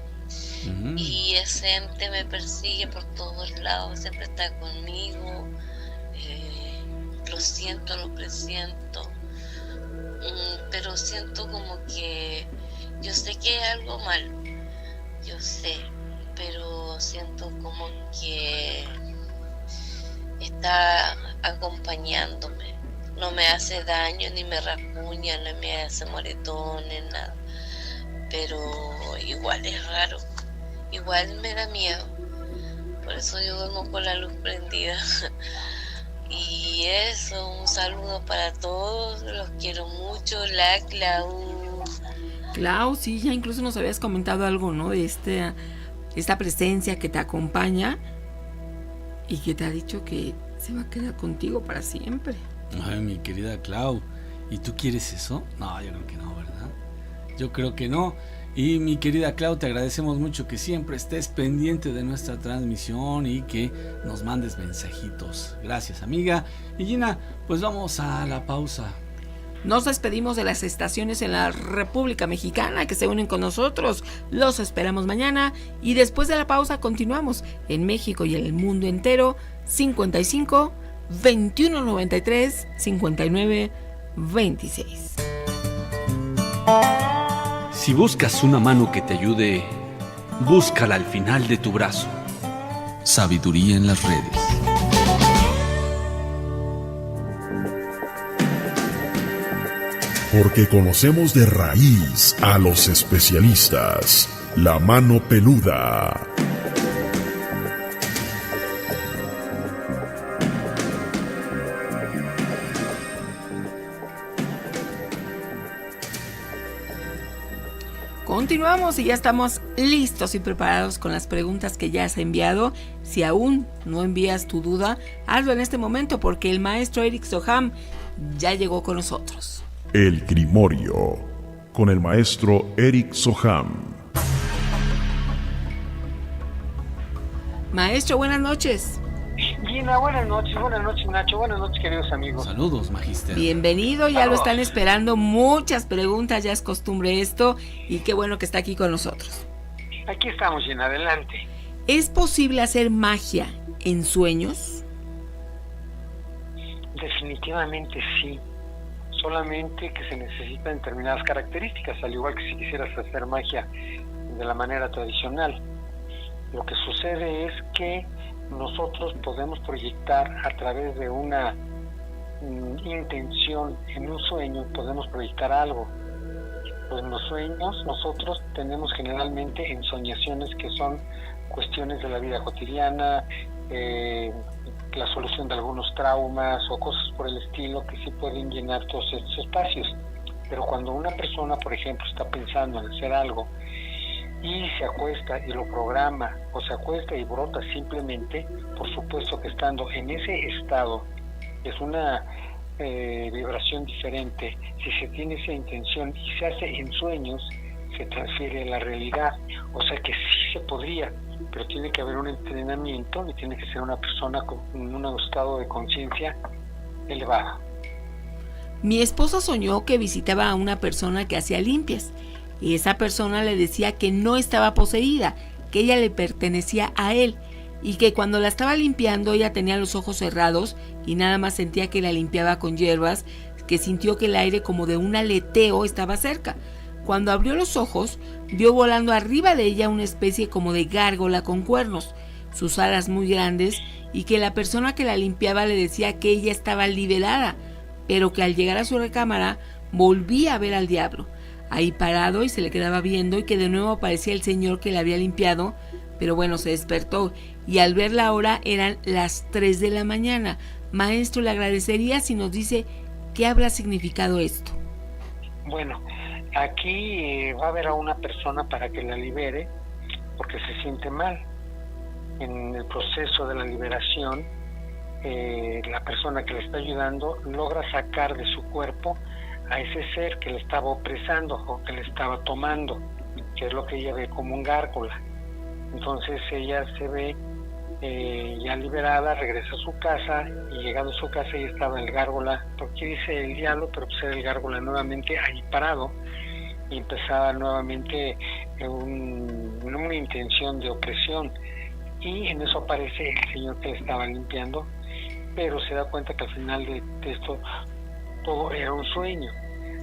Y ese ente me persigue por todos lados, siempre está conmigo. Lo siento, lo presiento, pero siento como que yo sé que es algo malo, yo sé, pero siento como que está acompañándome. No me hace daño, ni me rasguña, no me hace moretones, nada. Pero igual es raro, igual me da miedo. Por eso yo duermo con la luz prendida. Y eso, un saludo para todos, los quiero mucho, la Clau. Clau, sí, ya incluso nos habías comentado algo, ¿no? De esta presencia que te acompaña y que te ha dicho que se va a quedar contigo para siempre. Ay, mi querida Clau, ¿y tú quieres eso? No, yo creo que no, ¿verdad? Yo creo que no. Y mi querida Clau, te agradecemos mucho que siempre estés pendiente de nuestra transmisión y que nos mandes mensajitos. Gracias, amiga. Y Gina, pues vamos a la pausa. Nos despedimos de las estaciones en la República Mexicana que se unen con nosotros. Los esperamos mañana y después de la pausa continuamos en México y en el mundo entero. 55 21 93 59 26. Si buscas una mano que te ayude, búscala al final de tu brazo. Sabiduría en las redes. Porque conocemos de raíz a los especialistas. La mano peluda. Continuamos y ya estamos listos y preparados con las preguntas que ya has enviado. Si aún no envías tu duda, hazlo en este momento porque el maestro Eric Soham ya llegó con nosotros. El Grimorio, con el maestro Eric Soham. Maestro, buenas noches. Gina, buenas noches Nacho, buenas noches queridos amigos. Saludos, Magister. Bienvenido, ya lo están esperando, muchas preguntas, ya es costumbre esto y qué bueno que está aquí con nosotros. Aquí estamos, Gina, adelante. ¿Es posible hacer magia en sueños? Definitivamente sí, solamente que se necesitan determinadas características, al igual que si quisieras hacer magia de la manera tradicional. Lo que sucede es que nosotros podemos proyectar a través de una intención en un sueño, podemos proyectar algo. Pues en los sueños nosotros tenemos generalmente ensoñaciones que son cuestiones de la vida cotidiana, la solución de algunos traumas o cosas por el estilo que sí pueden llenar todos estos espacios. Pero cuando una persona, por ejemplo, está pensando en hacer algo y se acuesta y lo programa, o se acuesta y brota simplemente, por supuesto que estando en ese estado, es una vibración diferente. Si se tiene esa intención y se hace en sueños, se transfiere a la realidad. O sea que sí se podría, pero tiene que haber un entrenamiento y tiene que ser una persona con un estado de conciencia elevado. Mi esposa soñó que visitaba a una persona que hacía limpias. Y esa persona le decía que no estaba poseída, que ella le pertenecía a él y que cuando la estaba limpiando ella tenía los ojos cerrados y nada más sentía que la limpiaba con hierbas, que sintió que el aire como de un aleteo estaba cerca. Cuando abrió los ojos, vio volando arriba de ella una especie como de gárgola con cuernos, sus alas muy grandes y que la persona que la limpiaba le decía que ella estaba liberada, pero que al llegar a su recámara volvía a ver al diablo ahí parado y se le quedaba viendo y que de nuevo aparecía el señor que la había limpiado, pero bueno, se despertó y al ver la hora eran las 3 de la mañana. Maestro, le agradecería si nos dice qué habrá significado esto. Bueno, aquí va a haber a una persona para que la libere porque se siente mal. En el proceso de la liberación, la persona que le está ayudando logra sacar de su cuerpo a ese ser que le estaba opresando o que le estaba tomando, que es lo que ella ve como un gárgola. Entonces ella se ve ya liberada, regresa a su casa y llegando a su casa ya estaba el gárgola, porque dice el diablo, pero pues era el gárgola nuevamente ahí parado y empezaba nuevamente una intención de opresión, y en eso aparece el señor que le estaba limpiando, pero se da cuenta que al final de esto todo era un sueño.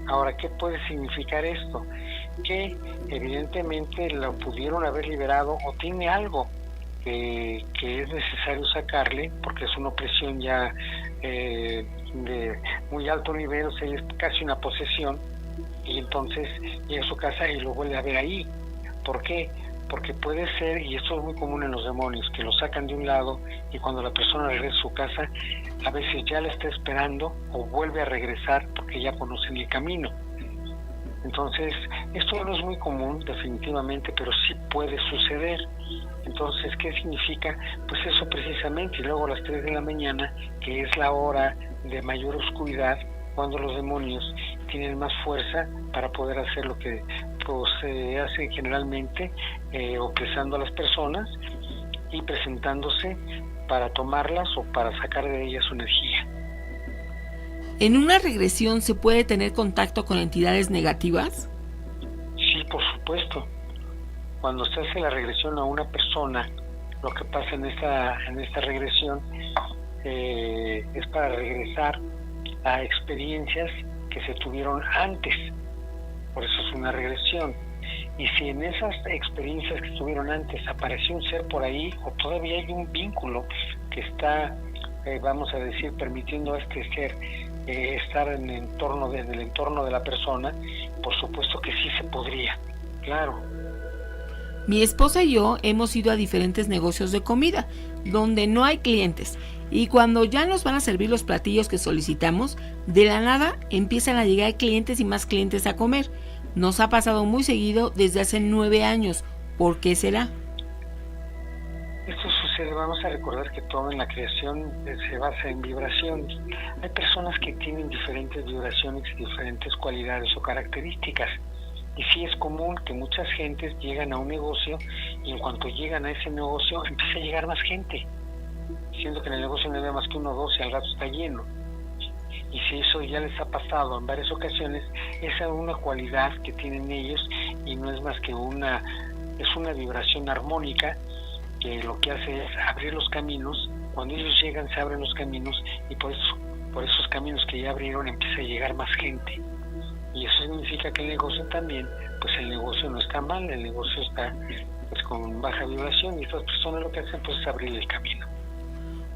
Ahora, ¿qué puede significar esto? Que evidentemente lo pudieron haber liberado, o tiene algo que es necesario sacarle, porque es una opresión ya de muy alto nivel, o sea, es casi una posesión, y entonces llega a su casa y lo vuelve a ver ahí. ¿Por qué? Porque puede ser, y esto es muy común en los demonios, que lo sacan de un lado y cuando la persona regresa a su casa, a veces ya la está esperando o vuelve a regresar porque ya conocen el camino. Entonces, esto no es muy común, definitivamente, pero sí puede suceder. Entonces, ¿qué significa? Pues eso precisamente, y luego a las 3 de la mañana, que es la hora de mayor oscuridad, cuando los demonios tienen más fuerza para poder hacer lo que pues, se hace generalmente, opresando a las personas y presentándose para tomarlas o para sacar de ellas su energía. ¿En una regresión se puede tener contacto con entidades negativas? Sí, por supuesto. Cuando se hace la regresión a una persona, lo que pasa en esta regresión es para regresar a experiencias que se tuvieron antes. Por eso es una regresión. Y si en esas experiencias que tuvieron antes apareció un ser por ahí, o todavía hay un vínculo que está, vamos a decir, permitiendo a este ser estar en el entorno de la persona, por supuesto que sí se podría, claro. Mi esposa y yo hemos ido a diferentes negocios de comida, donde no hay clientes, y cuando ya nos van a servir los platillos que solicitamos, de la nada empiezan a llegar clientes y más clientes a comer. Nos ha pasado muy seguido desde hace 9 años. ¿Por qué será? Esto sucede, vamos a recordar que todo en la creación se basa en vibraciones. Hay personas que tienen diferentes vibraciones y diferentes cualidades o características. Y sí es común que muchas gentes llegan a un negocio y en cuanto llegan a ese negocio empieza a llegar más gente, siendo que en el negocio no había más que 1 o 2 y al rato está lleno. Y si eso ya les ha pasado en varias ocasiones, esa es una cualidad que tienen ellos y no es más que una vibración armónica que lo que hace es abrir los caminos. Cuando ellos llegan se abren los caminos y por esos caminos que ya abrieron empieza a llegar más gente. Y eso significa que el negocio también, pues el negocio no está mal, el negocio está pues con baja vibración y estas personas lo que hacen pues es abrir el camino.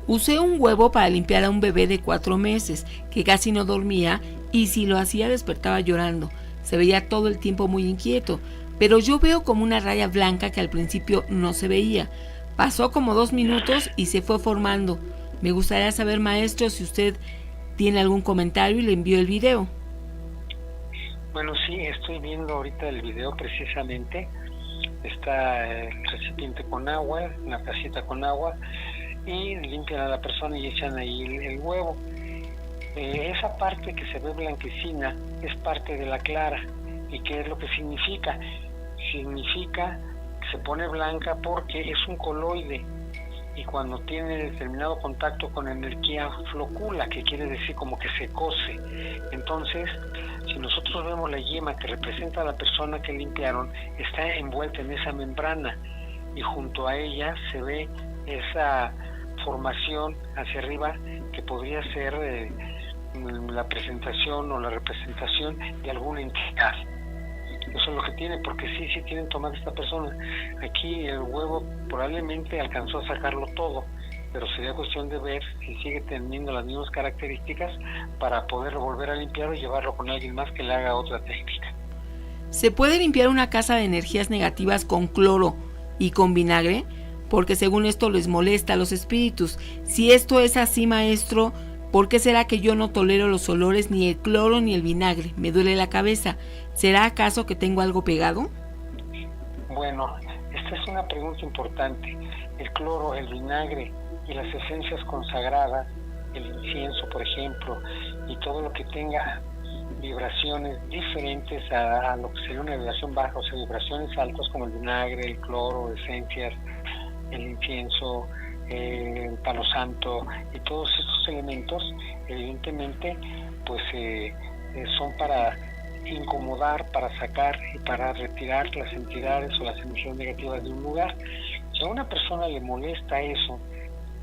Usé un huevo para limpiar a un bebé de 4 meses que casi no dormía y si lo hacía despertaba llorando. Se veía todo el tiempo muy inquieto, pero yo veo como una raya blanca que al principio no se veía. Pasó como 2 minutos y se fue formando. Me gustaría saber, maestro, si usted tiene algún comentario y le envío el video. Bueno, sí, estoy viendo ahorita el video precisamente. Está el recipiente con agua, una tacita con agua, y limpian a la persona y echan ahí el huevo. Esa parte que se ve blanquecina es parte de la clara. ¿Y qué es lo que significa? Significa que se pone blanca porque es un coloide y cuando tiene determinado contacto con energía flocula, que quiere decir como que se cose. Entonces, si nosotros vemos la yema que representa a la persona que limpiaron, está envuelta en esa membrana y junto a ella se ve esa formación hacia arriba que podría ser la presentación o la representación de alguna entidad. Eso es lo que tiene, porque sí tienen tomada esta persona. Aquí el huevo probablemente alcanzó a sacarlo todo, pero sería cuestión de ver si sigue teniendo las mismas características para poderlo volver a limpiar o llevarlo con alguien más que le haga otra técnica. ¿Se puede limpiar una casa de energías negativas con cloro y con vinagre? Porque según esto les molesta a los espíritus. Si esto es así, maestro, ¿por qué será que yo no tolero los olores, ni el cloro ni el vinagre? Me duele la cabeza. ¿Será acaso que tengo algo pegado? Bueno, esta es una pregunta importante. El cloro, el vinagre y las esencias consagradas, el incienso, por ejemplo, y todo lo que tenga vibraciones diferentes a lo que sería una vibración baja, o sea, vibraciones altas como el vinagre, el cloro, esencias, el incienso, el palo santo y todos estos elementos, evidentemente, pues son para incomodar, para sacar y para retirar las entidades o las emociones negativas de un lugar. Si a una persona le molesta eso,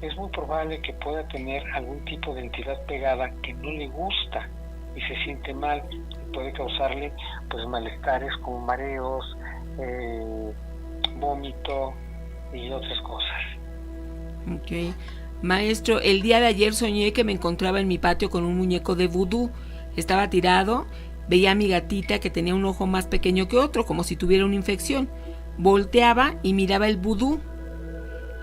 es muy probable que pueda tener algún tipo de entidad pegada que no le gusta y se siente mal, y puede causarle pues malestares como mareos, vómito y otras cosas. Ok. Maestro, el día de ayer soñé que me encontraba en mi patio con un muñeco de vudú. Estaba tirado, veía a mi gatita que tenía un ojo más pequeño que otro, como si tuviera una infección. Volteaba y miraba el vudú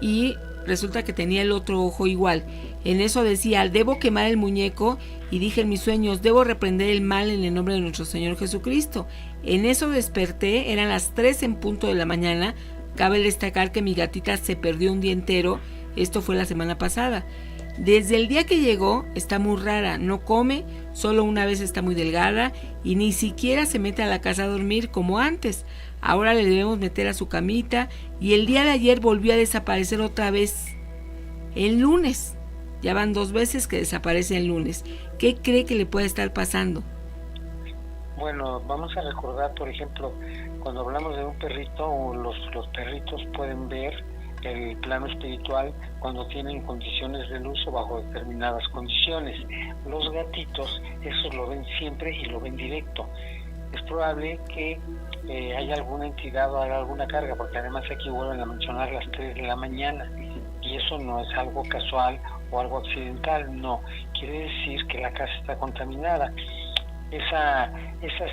y resulta que tenía el otro ojo igual. En eso decía, debo quemar el muñeco, y dije en mis sueños, debo reprender el mal en el nombre de nuestro Señor Jesucristo. En eso desperté, eran las 3 en punto de la mañana. Cabe destacar que mi gatita se perdió un día entero, esto fue la semana pasada. Desde el día que llegó está muy rara, no come, solo una vez está muy delgada y ni siquiera se mete a la casa a dormir como antes. Ahora le debemos meter a su camita, y el día de ayer volvió a desaparecer otra vez. El lunes, ya van 2 veces que desaparece el lunes. ¿Qué cree que le puede estar pasando? Bueno, vamos a recordar, por ejemplo, cuando hablamos de un perrito, los perritos pueden ver el plano espiritual cuando tienen condiciones de luz o bajo determinadas condiciones. Los gatitos, eso lo ven siempre y lo ven directo. Es probable que haya alguna entidad o haya alguna carga, porque además aquí vuelven a mencionar las 3 de la mañana, y eso no es algo casual o algo accidental, no. Quiere decir que la casa está contaminada. Esa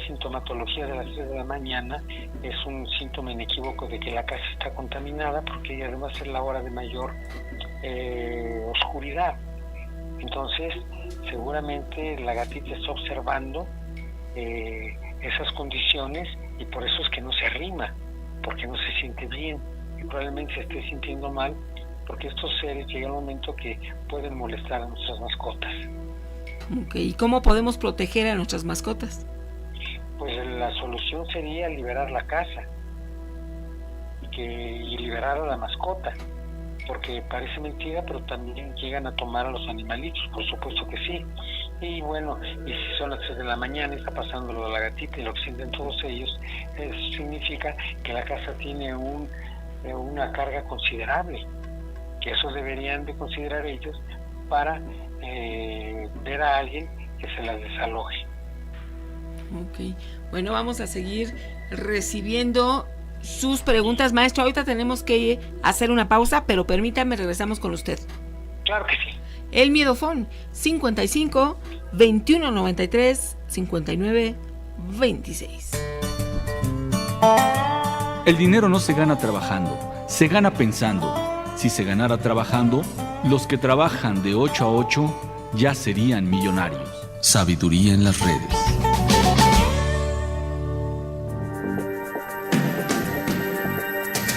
sintomatología de las 3 de la mañana es un síntoma inequívoco de que la casa está contaminada, porque además es la hora de mayor oscuridad. Entonces, seguramente la gatita está observando esas condiciones, y por eso es que no se arrima, porque no se siente bien, y probablemente se esté sintiendo mal, porque estos seres llega un momento que pueden molestar a nuestras mascotas. Okay. ¿Y cómo podemos proteger a nuestras mascotas? Pues la solución sería liberar la casa y liberar a la mascota, porque parece mentira, pero también llegan a tomar a los animalitos, por supuesto que sí. Y bueno, y si son las 3 de la mañana y está pasando lo de la gatita y lo que sienten todos ellos, eso significa que la casa tiene una carga considerable, que eso deberían de considerar ellos para ver a alguien que se las desaloje. Ok, bueno, vamos a seguir recibiendo sus preguntas, maestro. Ahorita tenemos que hacer una pausa, pero permítame, regresamos con usted. Claro que sí. El Miedofón, 55 21 93 59 26. El dinero no se gana trabajando, se gana pensando. Si se ganara trabajando, los que trabajan de 8 a 8 ya serían millonarios. Sabiduría en las redes.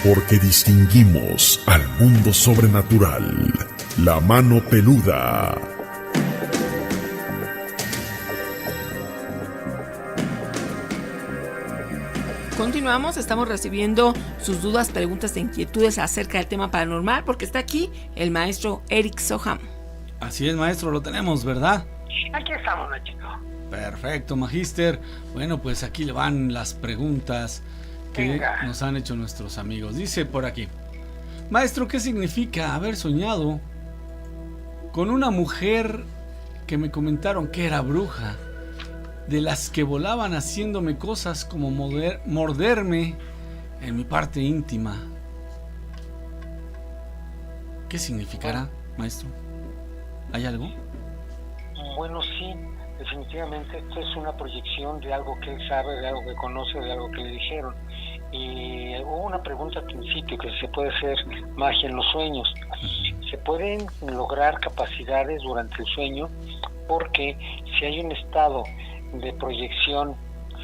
Porque distinguimos al mundo sobrenatural. La mano peluda. Continuamos, estamos recibiendo sus dudas, preguntas e inquietudes acerca del tema paranormal, porque está aquí el maestro Eric Soham. Así es, maestro, lo tenemos, ¿verdad? Aquí estamos, chico. Perfecto, magíster. Bueno, pues aquí le van las preguntas que nos han hecho nuestros amigos. Dice por aquí: maestro, ¿qué significa haber soñado con una mujer que me comentaron que era bruja, de las que volaban haciéndome cosas como morderme en mi parte íntima? ¿Qué significará, maestro? ¿Hay algo? Bueno, sí, definitivamente esto es una proyección de algo que él sabe, de algo que conoce, de algo que le dijeron. Y hubo una pregunta al principio, que se puede hacer magia en los sueños. Se pueden lograr capacidades durante el sueño, porque si hay un estado de proyección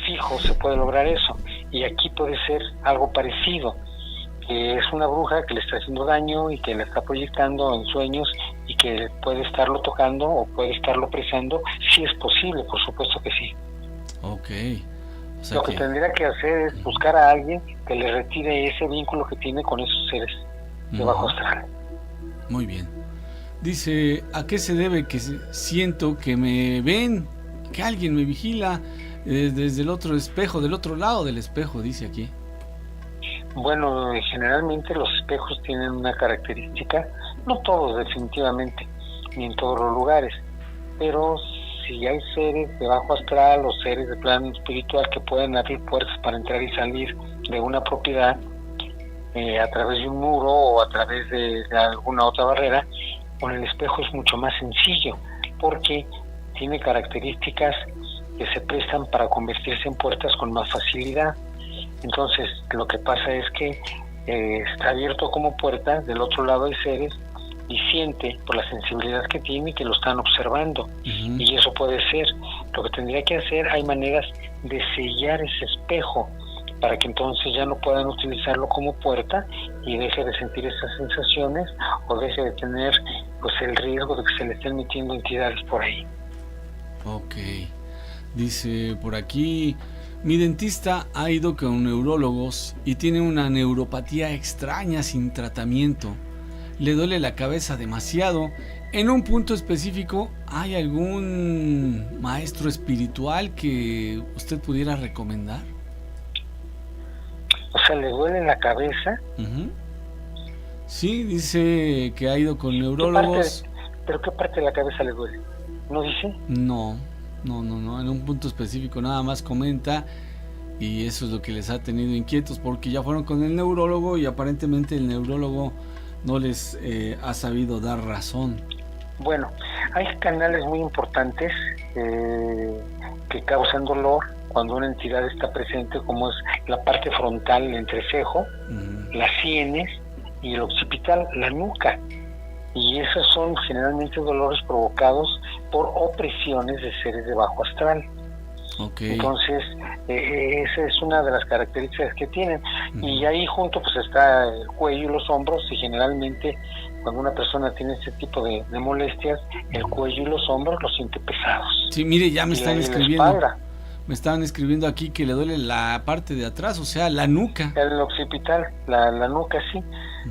fijo se puede lograr eso, y aquí puede ser algo parecido, que es una bruja que le está haciendo daño y que le está proyectando en sueños y que puede estarlo tocando o puede estarlo presando. Sí es posible, por supuesto que sí. Ok. O sea, lo que tendría que hacer es buscar a alguien que le retire ese vínculo que tiene con esos seres de bajo astral. Muy bien. Dice, ¿a qué se debe que siento que me ven, que alguien me vigila desde el otro espejo, del otro lado del espejo, dice aquí. Bueno, generalmente los espejos tienen una característica, no todos definitivamente, ni en todos los lugares, pero si hay seres de bajo astral o seres de plano espiritual que pueden abrir puertas para entrar y salir de una propiedad a través de un muro o a través de alguna otra barrera, con el espejo es mucho más sencillo, porque tiene características que se prestan para convertirse en puertas con más facilidad. Entonces, lo que pasa es que está abierto como puerta, del otro lado hay seres, y siente por la sensibilidad que tiene que lo están observando. Y eso puede ser. Lo que tendría que hacer, hay maneras de sellar ese espejo para que entonces ya no puedan utilizarlo como puerta y deje de sentir esas sensaciones o deje de tener pues el riesgo de que se le estén metiendo entidades por ahí. Ok. Dice por aquí, mi dentista ha ido con neurólogos y tiene una neuropatía extraña sin tratamiento. Le duele la cabeza demasiado. En un punto específico, ¿hay algún maestro espiritual que usted pudiera recomendar? O sea, ¿le duele la cabeza? Sí, dice que ha ido con neurólogos. ¿Pero qué parte de la cabeza le duele? ¿No dice? No, en un punto específico nada más comenta, y eso es lo que les ha tenido inquietos, porque ya fueron con el neurólogo y aparentemente el neurólogo no les ha sabido dar razón. Bueno, hay canales muy importantes que causan dolor cuando una entidad está presente, como es la parte frontal, el entrecejo, las sienes y el occipital, la nuca. Y esos son generalmente dolores provocados por opresiones de seres de bajo astral. Okay. Entonces, esa es una de las características que tienen. Y ahí junto pues está el cuello y los hombros, y generalmente cuando una persona tiene este tipo de molestias, el cuello y los hombros los siente pesados. Sí, mire, ya me están escribiendo. Me estaban escribiendo aquí que le duele la parte de atrás, o sea, la nuca. El occipital, la nuca, sí.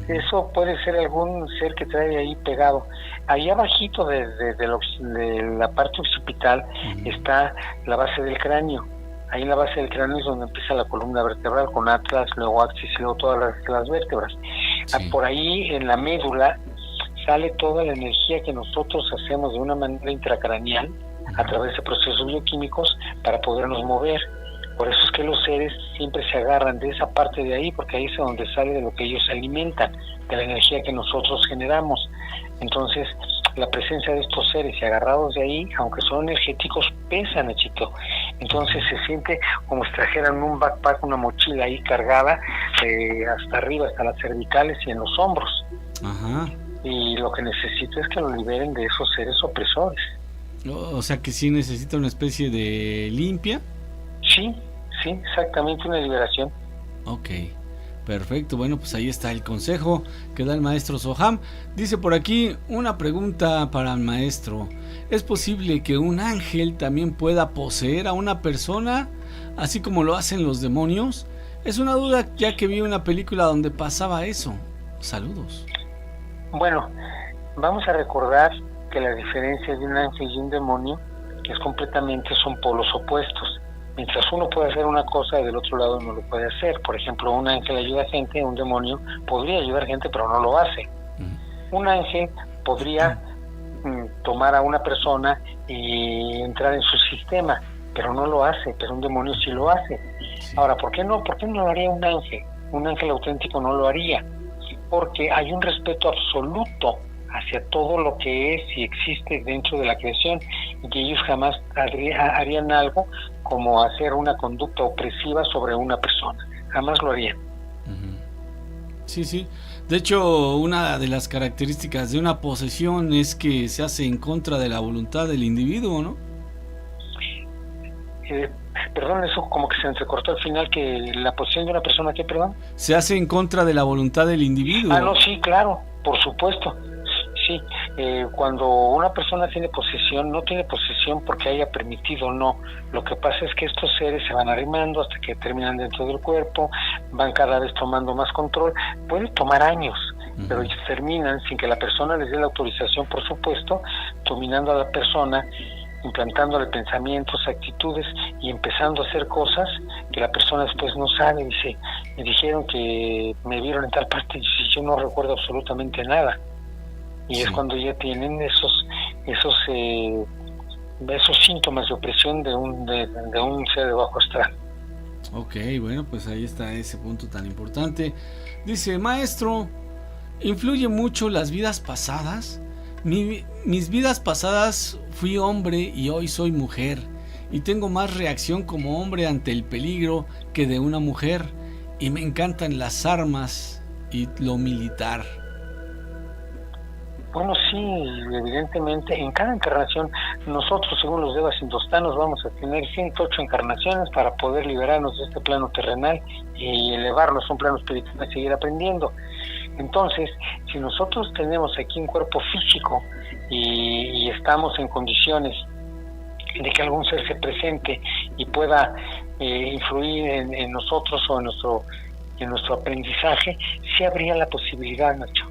Eso puede ser algún ser que trae ahí pegado. Ahí abajito de la parte occipital está la base del cráneo. Ahí en la base del cráneo es donde empieza la columna vertebral, con atlas, luego axis y luego todas las vértebras. Sí. Por ahí en la médula sale toda la energía que nosotros hacemos de una manera intracraneal a través de procesos bioquímicos para podernos mover. Por eso es que los seres siempre se agarran de esa parte de ahí, porque ahí es donde sale de lo que ellos se alimentan, de la energía que nosotros generamos. Entonces, la presencia de estos seres y agarrados de ahí, aunque son energéticos, pesan, Nachito. Entonces se siente como si trajeran un backpack, una mochila ahí cargada hasta arriba, hasta las cervicales y en los hombros. Y lo que necesito es que lo liberen de esos seres opresores. O sea que sí necesita una especie de limpia. Sí, exactamente, una liberación. Ok, perfecto. Bueno, pues ahí está el consejo que da el maestro Soham. Dice por aquí una pregunta para el maestro. ¿Es posible que un ángel también pueda poseer a una persona, así como lo hacen los demonios? Es una duda, ya que vi una película donde pasaba eso. Saludos. Bueno, vamos a recordar que la diferencia de un ángel y un demonio es completamente, son polos opuestos. Mientras uno puede hacer una cosa, del otro lado no lo puede hacer. Por ejemplo, un ángel ayuda a gente, un demonio podría ayudar gente, pero no lo hace. Un ángel podría tomar a una persona y entrar en su sistema, pero no lo hace, pero un demonio sí lo hace. Ahora, ¿por qué no lo haría un ángel? Un ángel auténtico no lo haría, porque hay un respeto absoluto hacia todo lo que es y existe dentro de la creación, y que ellos jamás harían algo como hacer una conducta opresiva sobre una persona, jamás lo harían. Sí. De hecho, una de las características de una posesión es que se hace en contra de la voluntad del individuo, ¿no? Perdón, eso como que se entrecortó al final, que la posesión de una persona, ¿qué, perdón? Se hace en contra de la voluntad del individuo. No, sí, claro, por supuesto. Sí, cuando una persona tiene posesión, no tiene posesión porque haya permitido, no. Lo que pasa es que estos seres se van arrimando hasta que terminan dentro del cuerpo, van cada vez tomando más control. Puede tomar años, pero terminan sin que la persona les dé la autorización, por supuesto, dominando a la persona implantándole pensamientos, actitudes y empezando a hacer cosas que la persona después no sabe. Dice, me dijeron que me vieron en tal parte y yo no recuerdo absolutamente nada. Y es cuando ya tienen esos síntomas de opresión de un ser de bajo astral. Ok, bueno, pues ahí está ese punto tan importante. Dice, maestro, ¿influye mucho las vidas pasadas? Mis vidas pasadas fui hombre y hoy soy mujer, y tengo más reacción como hombre ante el peligro que de una mujer, y me encantan las armas y lo militar. Bueno, sí, evidentemente, en cada encarnación, nosotros, según los devas hindustanos, vamos a tener 108 encarnaciones para poder liberarnos de este plano terrenal y elevarnos a un plano espiritual y seguir aprendiendo. Entonces, si nosotros tenemos aquí un cuerpo físico y estamos en condiciones de que algún ser se presente y pueda influir en nosotros o en nuestro aprendizaje, sí habría la posibilidad, Nacho,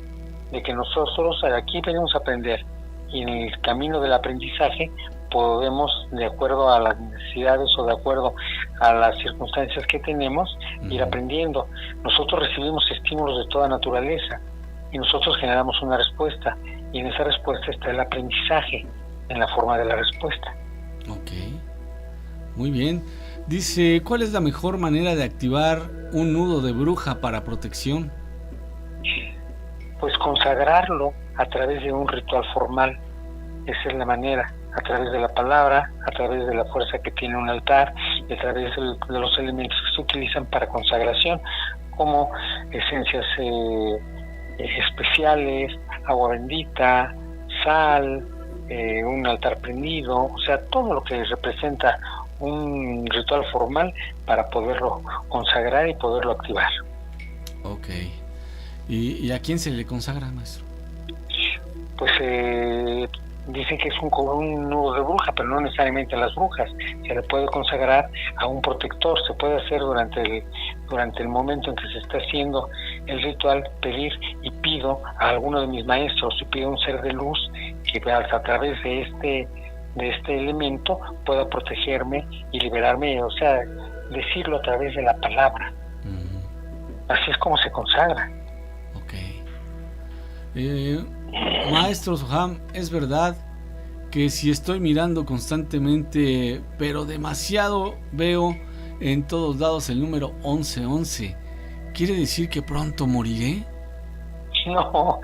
de que nosotros aquí venimos a aprender y en el camino del aprendizaje podemos, de acuerdo a las necesidades o de acuerdo a las circunstancias que tenemos, ir aprendiendo. Nosotros recibimos estímulos de toda naturaleza y nosotros generamos una respuesta, y en esa respuesta está el aprendizaje en la forma de la respuesta. Ok, muy bien. Dice, ¿cuál es la mejor manera de activar un nudo de bruja para protección? Pues consagrarlo a través de un ritual formal. Esa es la manera, a través de la palabra, a través de la fuerza que tiene un altar y a través de los elementos que se utilizan para consagración, como esencias especiales, agua bendita, sal, un altar prendido, o sea, todo lo que representa un ritual formal para poderlo consagrar y poderlo activar. Ok. ¿Y a quién se le consagra, maestro? Pues dicen que es un nudo de bruja, pero no necesariamente a las brujas. Se le puede consagrar a un protector. Se puede hacer durante el momento en que se está haciendo el ritual, pedir y pido a alguno de mis maestros, y pido un ser de luz que a través de este elemento pueda protegerme y liberarme, o sea, decirlo a través de la palabra. Así es como se consagra. Maestro Soham, ¿es verdad que si estoy mirando constantemente, pero demasiado, veo en todos lados el número 1111? ¿Quiere decir que pronto moriré? No,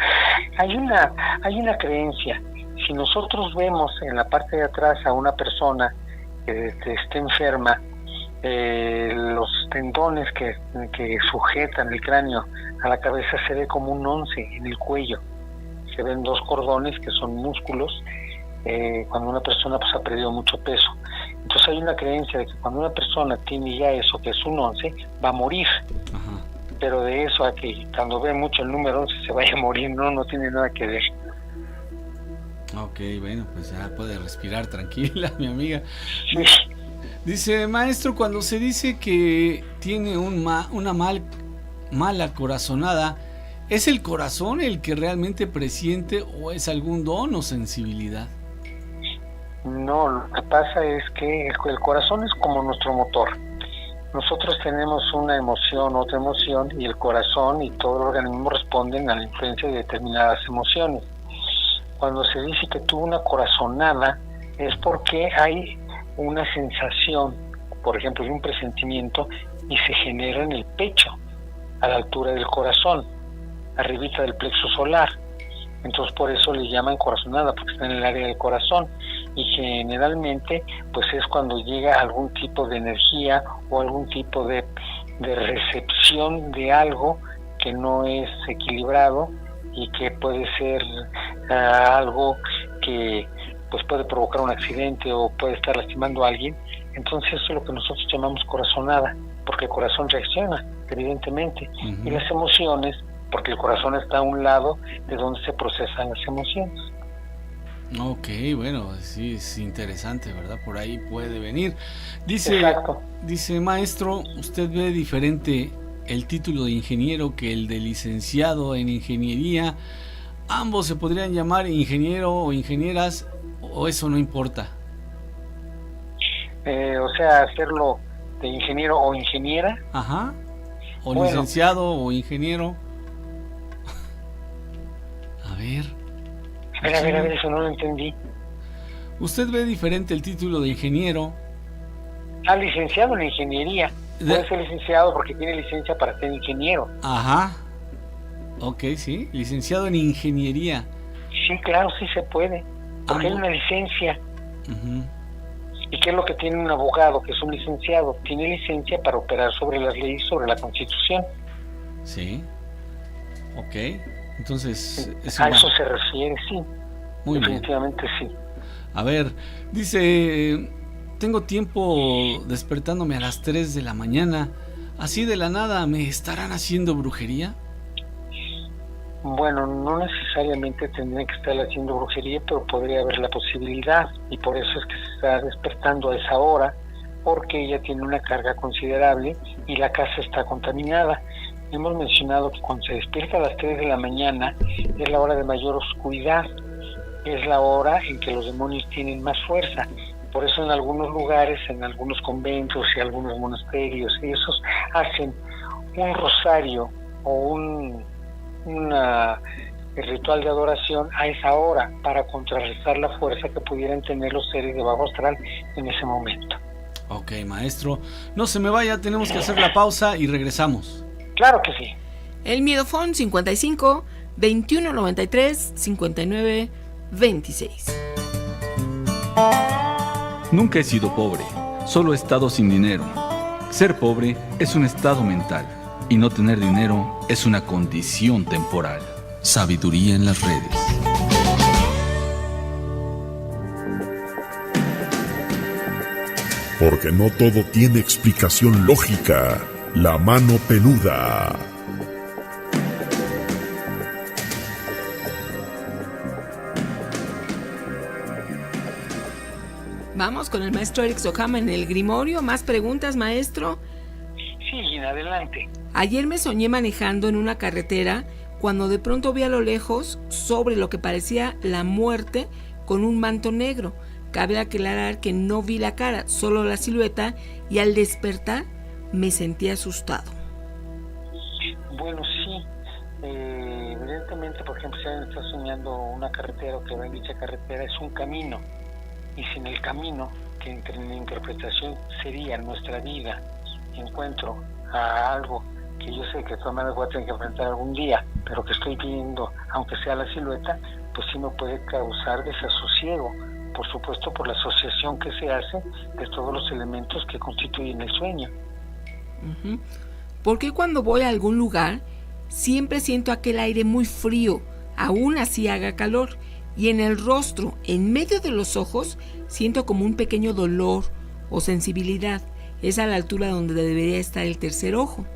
hay una creencia. Si nosotros vemos en la parte de atrás a una persona que esté enferma, los tendones que sujetan el cráneo a la cabeza se ve como un 11 en el cuello. Se ven dos cordones que son músculos cuando una persona pues ha perdido mucho peso. Entonces hay una creencia de que cuando una persona tiene ya eso, que es un 11, va a morir. Ajá. Pero de eso a que cuando ve mucho el número 11 se vaya a morir, no tiene nada que ver. Ok, bueno, pues ya puede respirar tranquila, mi amiga. Sí. Dice, maestro, cuando se dice que tiene una mala corazonada, ¿es el corazón el que realmente presiente o es algún don o sensibilidad? No, lo que pasa es que el corazón es como nuestro motor. Nosotros tenemos una emoción, otra emoción, y el corazón y todo el organismo responden a la influencia de determinadas emociones. Cuando se dice que tuvo una corazonada, es porque hay una sensación, por ejemplo, de un presentimiento, y se genera en el pecho, a la altura del corazón, arribita del plexo solar. Entonces por eso le llaman corazonada, porque está en el área del corazón, y generalmente pues es cuando llega algún tipo de energía o algún tipo de recepción de algo que no es equilibrado y que puede ser algo que pues puede provocar un accidente o puede estar lastimando a alguien. Entonces eso es lo que nosotros llamamos corazonada, porque el corazón reacciona, evidentemente, y las emociones, porque el corazón está a un lado de donde se procesan las emociones. Ok, bueno, sí, es interesante, ¿verdad? Por ahí puede venir. Dice, exacto. Dice, maestro, ¿usted ve diferente el título de ingeniero que el de licenciado en ingeniería? ¿Ambos se podrían llamar ingeniero o ingenieras, o eso no importa? O sea, hacerlo de ingeniero o ingeniera. Ajá. O Bueno. licenciado o ingeniero. A ver. A ver, eso no lo entendí. Usted ve diferente el título de ingeniero. Licenciado en ingeniería. Puede ser licenciado porque tiene licencia para ser ingeniero. Ajá. Ok, sí. Licenciado en ingeniería. Sí, claro, sí se puede. Porque hay una licencia. Ujú. ¿Y qué es lo que tiene un abogado, que es un licenciado? Tiene licencia para operar sobre las leyes, sobre la Constitución. Sí. Ok. Entonces, A eso se refiere, sí. Muy bien. Definitivamente sí. A ver, dice, tengo tiempo despertándome a las 3 de la mañana. Así de la nada, ¿me estarán haciendo brujería? Bueno, no necesariamente tendría que estar haciendo brujería, pero podría haber la posibilidad, y por eso es que se está despertando a esa hora, porque ella tiene una carga considerable y la casa está contaminada. Hemos mencionado que cuando se despierta a las 3 de la mañana es la hora de mayor oscuridad, es la hora en que los demonios tienen más fuerza. Por eso en algunos lugares, en algunos conventos y algunos monasterios, esos hacen un rosario o un ritual de adoración a esa hora para contrarrestar la fuerza que pudieran tener los seres de bajo astral en ese momento. Ok, maestro. No se me vaya, tenemos que hacer la pausa y regresamos. Claro que sí. El Miedofón 55 21 93 59 26. Nunca he sido pobre, solo he estado sin dinero. Ser pobre es un estado mental y no tener dinero es una condición temporal. Sabiduría en las redes. Porque no todo tiene explicación lógica. La mano peluda. Vamos con el maestro Eric Sohama en el Grimorio. ¿Más preguntas, maestro? Sí, adelante. Ayer me soñé manejando en una carretera cuando de pronto vi a lo lejos, sobre lo que parecía la muerte, con un manto negro. Cabe aclarar que no vi la cara, solo la silueta, y al despertar me sentí asustado. Bueno, sí. Evidentemente, por ejemplo, si alguien está soñando una carretera o que va en dicha carretera, es un camino. Y sin el camino, que en mi interpretación sería nuestra vida, encuentro a algo que yo sé que de todas maneras voy a tener que enfrentar algún día, pero que estoy viendo, aunque sea la silueta, pues sí me puede causar desasosiego, por supuesto por la asociación que se hace de todos los elementos que constituyen el sueño. Uh-huh. ¿Por qué cuando voy a algún lugar siempre siento aquel aire muy frío, aún así haga calor? Y en el rostro, en medio de los ojos, siento como un pequeño dolor o sensibilidad. Es a la altura donde debería estar el tercer ojo.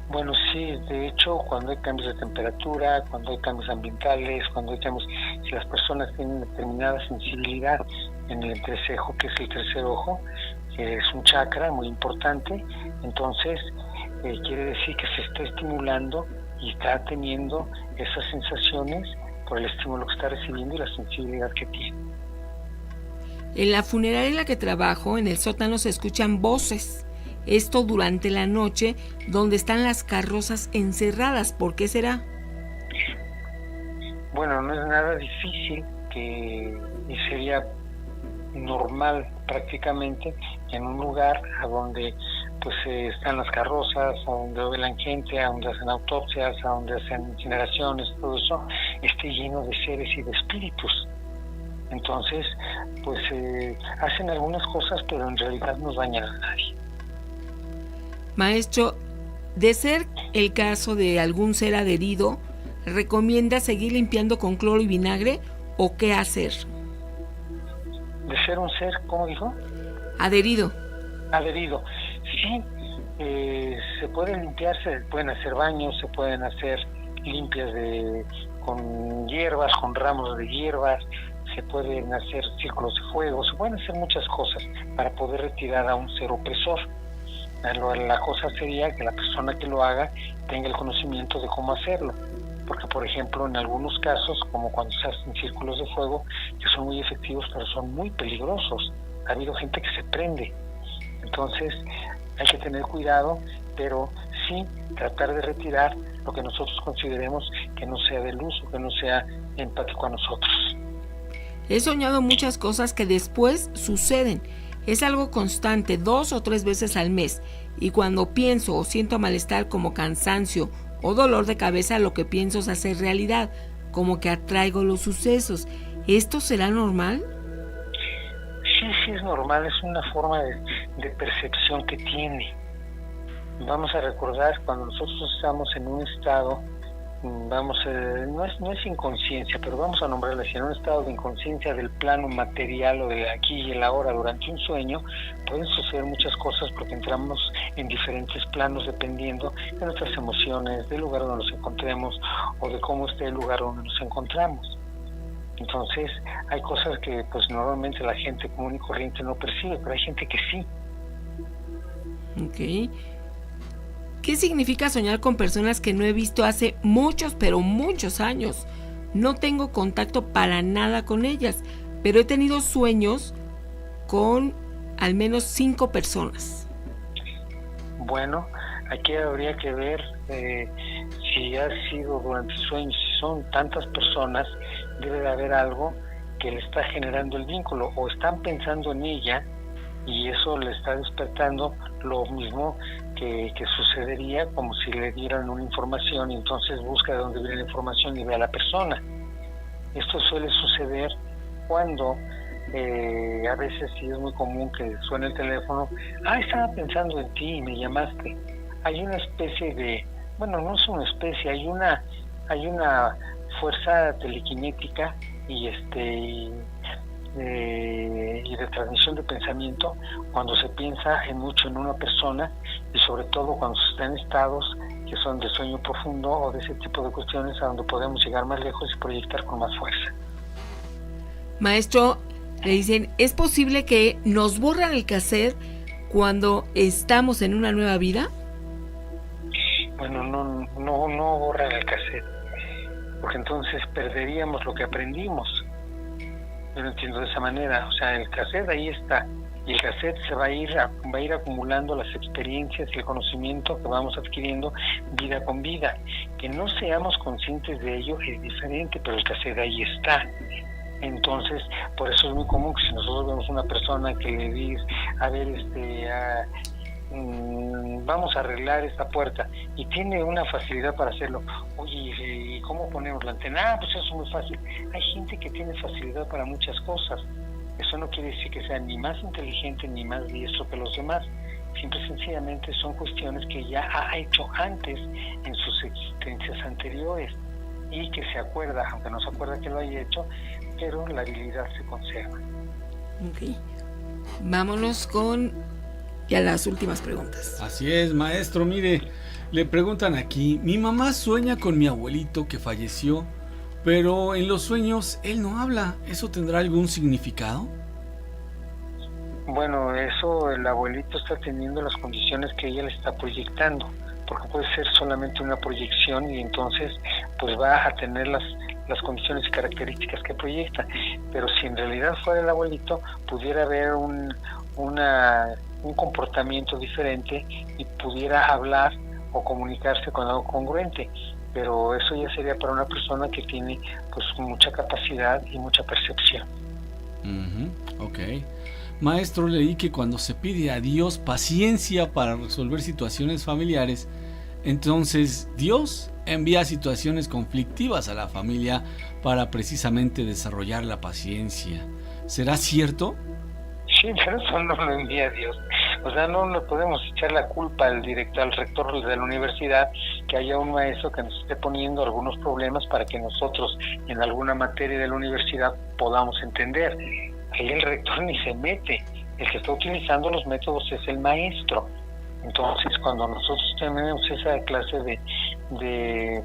Bueno, sí, de hecho, cuando hay cambios de temperatura, cuando hay cambios ambientales, cuando hay cambios, si las personas tienen determinada sensibilidad en el entrecejo, que es el tercer ojo, que es un chakra muy importante, entonces quiere decir que se está estimulando y está teniendo esas sensaciones por el estímulo que está recibiendo y la sensibilidad que tiene. En la funeraria en la que trabajo, en el sótano se escuchan voces. Esto durante la noche, donde están las carrozas encerradas. ¿Por qué será? Bueno, no es nada difícil, y sería normal prácticamente en un lugar a donde pues están las carrozas, a donde velan gente, a donde hacen autopsias, a donde hacen incineraciones, todo eso esté lleno de seres y de espíritus. Entonces, pues hacen algunas cosas, pero en realidad no dañan a nadie. Maestro, de ser el caso de algún ser adherido, ¿recomienda seguir limpiando con cloro y vinagre o qué hacer? De ser un ser, ¿cómo dijo? Adherido. Adherido. Sí, se pueden limpiar, se pueden hacer baños, se pueden hacer limpias con hierbas, con ramos de hierbas, se pueden hacer círculos de fuego, se pueden hacer muchas cosas para poder retirar a un ser opresor. La cosa sería que la persona que lo haga tenga el conocimiento de cómo hacerlo, porque por ejemplo en algunos casos, como cuando se hacen círculos de fuego, que son muy efectivos pero son muy peligrosos, ha habido gente que se prende. Entonces hay que tener cuidado, pero sí tratar de retirar lo que nosotros consideremos que no sea de luz o que no sea empático a nosotros. He soñado muchas cosas que después suceden. Es algo constante, 2 o 3 veces al mes. Y cuando pienso o siento malestar como cansancio o dolor de cabeza, lo que pienso es hacer realidad, como que atraigo los sucesos. ¿Esto será normal? Sí es normal, es una forma de percepción que tiene. Vamos a recordar cuando nosotros estamos en un estado, no es inconsciencia, pero vamos a nombrarlo así, en un estado de inconsciencia del plano material o de aquí y el ahora durante un sueño, pueden suceder muchas cosas porque entramos en diferentes planos dependiendo de nuestras emociones, del lugar donde nos encontremos o de cómo esté el lugar donde nos encontramos. Entonces hay cosas que pues normalmente la gente común y corriente no percibe, pero hay gente que sí. Ok. ¿Qué significa soñar con personas que no he visto hace muchos, pero muchos años? No tengo contacto para nada con ellas, pero he tenido sueños con al menos 5 personas. Bueno, aquí habría que ver si ha sido durante sueños, si son tantas personas, debe de haber algo que le está generando el vínculo, o están pensando en ella y eso le está despertando lo mismo que sucedería como si le dieran una información y entonces busca de dónde viene la información y ve a la persona. Esto suele suceder cuando a veces sí es muy común que suene el teléfono, estaba pensando en ti y me llamaste. Hay una especie de, bueno, no es una especie, hay una fuerza telequinética y de transmisión de pensamiento cuando se piensa mucho en una persona y sobre todo cuando se está en estados que son de sueño profundo o de ese tipo de cuestiones a donde podemos llegar más lejos y proyectar con más fuerza. Maestro, le dicen, ¿es posible que nos borran el cassette cuando estamos en una nueva vida? Bueno, no borran el cassette, porque entonces perderíamos lo que aprendimos. Yo lo entiendo de esa manera, o sea, el cassette ahí está, y el cassette se va a ir acumulando las experiencias y el conocimiento que vamos adquiriendo vida con vida. Que no seamos conscientes de ello es diferente, pero el cassette ahí está. Entonces, por eso es muy común que si nosotros vemos una persona que le dice, a ver, vamos a arreglar esta puerta y tiene una facilidad para hacerlo. Oye, ¿y cómo ponemos la antena? Pues eso es muy fácil. Hay gente que tiene facilidad para muchas cosas. Eso no quiere decir que sea ni más inteligente ni más diestro que los demás. Simple y sencillamente son cuestiones que ya ha hecho antes en sus existencias anteriores y que se acuerda, aunque no se acuerda que lo haya hecho, pero la habilidad se conserva. Ok. Vámonos con ya las últimas preguntas. Así es, maestro. Mire, le preguntan aquí, mi mamá sueña con mi abuelito que falleció, pero en los sueños él no habla. ¿Eso tendrá algún significado? Bueno, eso el abuelito está teniendo las condiciones que ella le está proyectando, porque puede ser solamente una proyección y entonces pues va a tener las condiciones y características que proyecta. Pero si en realidad fuera el abuelito, pudiera haber un comportamiento diferente y pudiera hablar o comunicarse con algo congruente, pero eso ya sería para una persona que tiene pues mucha capacidad y mucha percepción. Ok. Maestro, leí que cuando se pide a Dios paciencia para resolver situaciones familiares, entonces Dios envía situaciones conflictivas a la familia para precisamente desarrollar la paciencia. ¿Será cierto? Sí, pero eso no lo envía Dios. O sea, no le podemos echar la culpa al director, al rector de la universidad, que haya un maestro que nos esté poniendo algunos problemas para que nosotros en alguna materia de la universidad podamos entender. Ahí el rector ni se mete. El que está utilizando los métodos es el maestro. Entonces, cuando nosotros tenemos esa clase de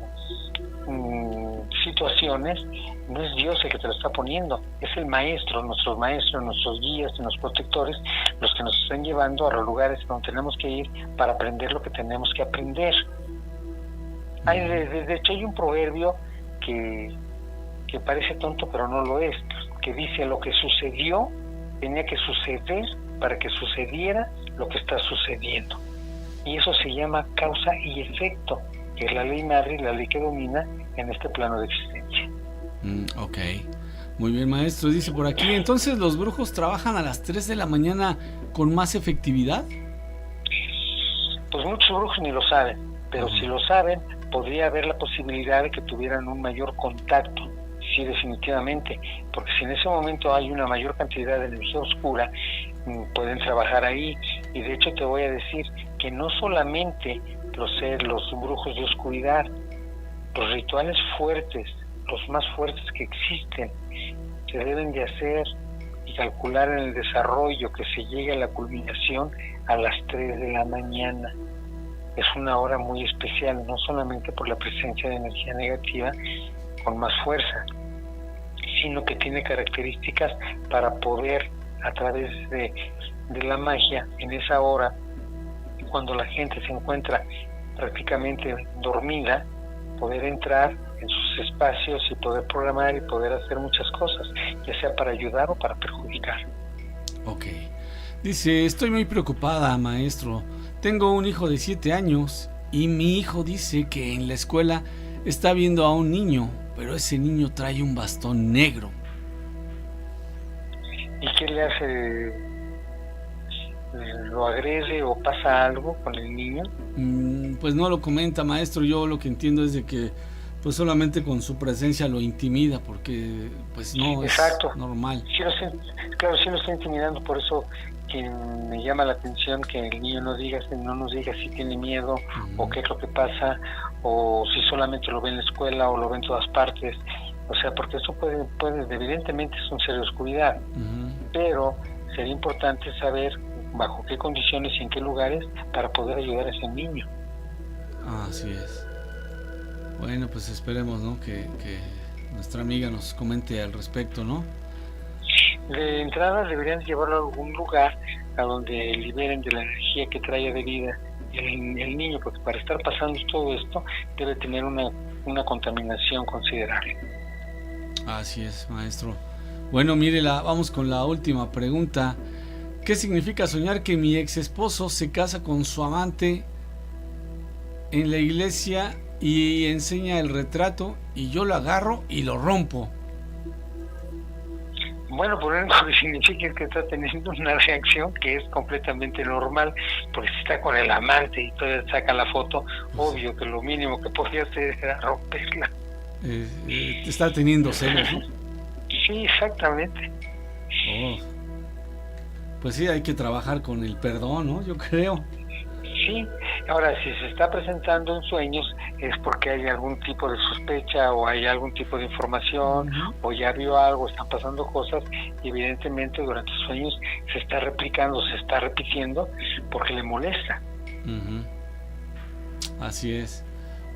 situaciones, no es Dios el que te lo está poniendo, es el maestro, nuestros guías y nuestros protectores, los que nos están llevando a los lugares donde tenemos que ir para aprender lo que tenemos que aprender. De hecho, hay un proverbio que parece tonto, pero no lo es, que dice: lo que sucedió tenía que suceder para que sucediera lo que está sucediendo. Y eso se llama causa y efecto, que es la ley madre y la ley que domina en este plano de existencia. Ok, muy bien, maestro. Dice por aquí, entonces los brujos trabajan a las 3 de la mañana con más efectividad. Pues muchos brujos ni lo saben, pero si lo saben, podría haber la posibilidad de que tuvieran un mayor contacto. Sí, definitivamente, porque si en ese momento hay una mayor cantidad de energía oscura, pueden trabajar ahí. Y de hecho te voy a decir que no solamente los brujos de oscuridad, los rituales fuertes, los más fuertes que existen, se deben de hacer y calcular en el desarrollo que se llegue a la culminación a las 3 de la mañana. Es una hora muy especial, no solamente por la presencia de energía negativa con más fuerza, sino que tiene características para poder, a través de la magia, en esa hora, cuando la gente se encuentra prácticamente dormida, poder entrar en sus espacios y poder programar y poder hacer muchas cosas, ya sea para ayudar o para perjudicar. Ok. Dice, estoy muy preocupada, maestro. Tengo un hijo de 7 años y mi hijo dice que en la escuela está viendo a un niño, pero ese niño trae un bastón negro. ¿Y qué le hace? ¿Lo agrede o pasa algo con el niño? Pues no lo comenta, maestro. Yo lo que entiendo es de que pues solamente con su presencia lo intimida, porque pues no Exacto. Es normal. Sí lo está intimidando, por eso que me llama la atención que el niño no nos diga si tiene miedo o qué es lo que pasa, o si solamente lo ve en la escuela o lo ve en todas partes. O sea, porque eso puede evidentemente es un ser de oscuridad, pero sería importante saber bajo qué condiciones y en qué lugares para poder ayudar a ese niño. Así es. Bueno, pues esperemos, ¿no? Que nuestra amiga nos comente al respecto, ¿no? De entrada deberían llevarlo a algún lugar a donde liberen de la energía que trae de vida el niño, porque para estar pasando todo esto debe tener una contaminación considerable. Así es, maestro. Bueno, mire, vamos con la última pregunta. ¿Qué significa soñar que mi ex esposo se casa con su amante en la iglesia y enseña el retrato y yo lo agarro y lo rompo? Bueno, por lo que significa es que está teniendo una reacción que es completamente normal, porque si está con el amante y todavía saca la foto, obvio que lo mínimo que podía hacer era romperla. Está teniendo celos, ¿no? Sí, exactamente. Oh. Pues sí, hay que trabajar con el perdón, ¿no? Yo creo. Sí, ahora si se está presentando en sueños es porque hay algún tipo de sospecha o hay algún tipo de información o ya vio algo, están pasando cosas y evidentemente durante sueños se está replicando, se está repitiendo porque le molesta. Así es.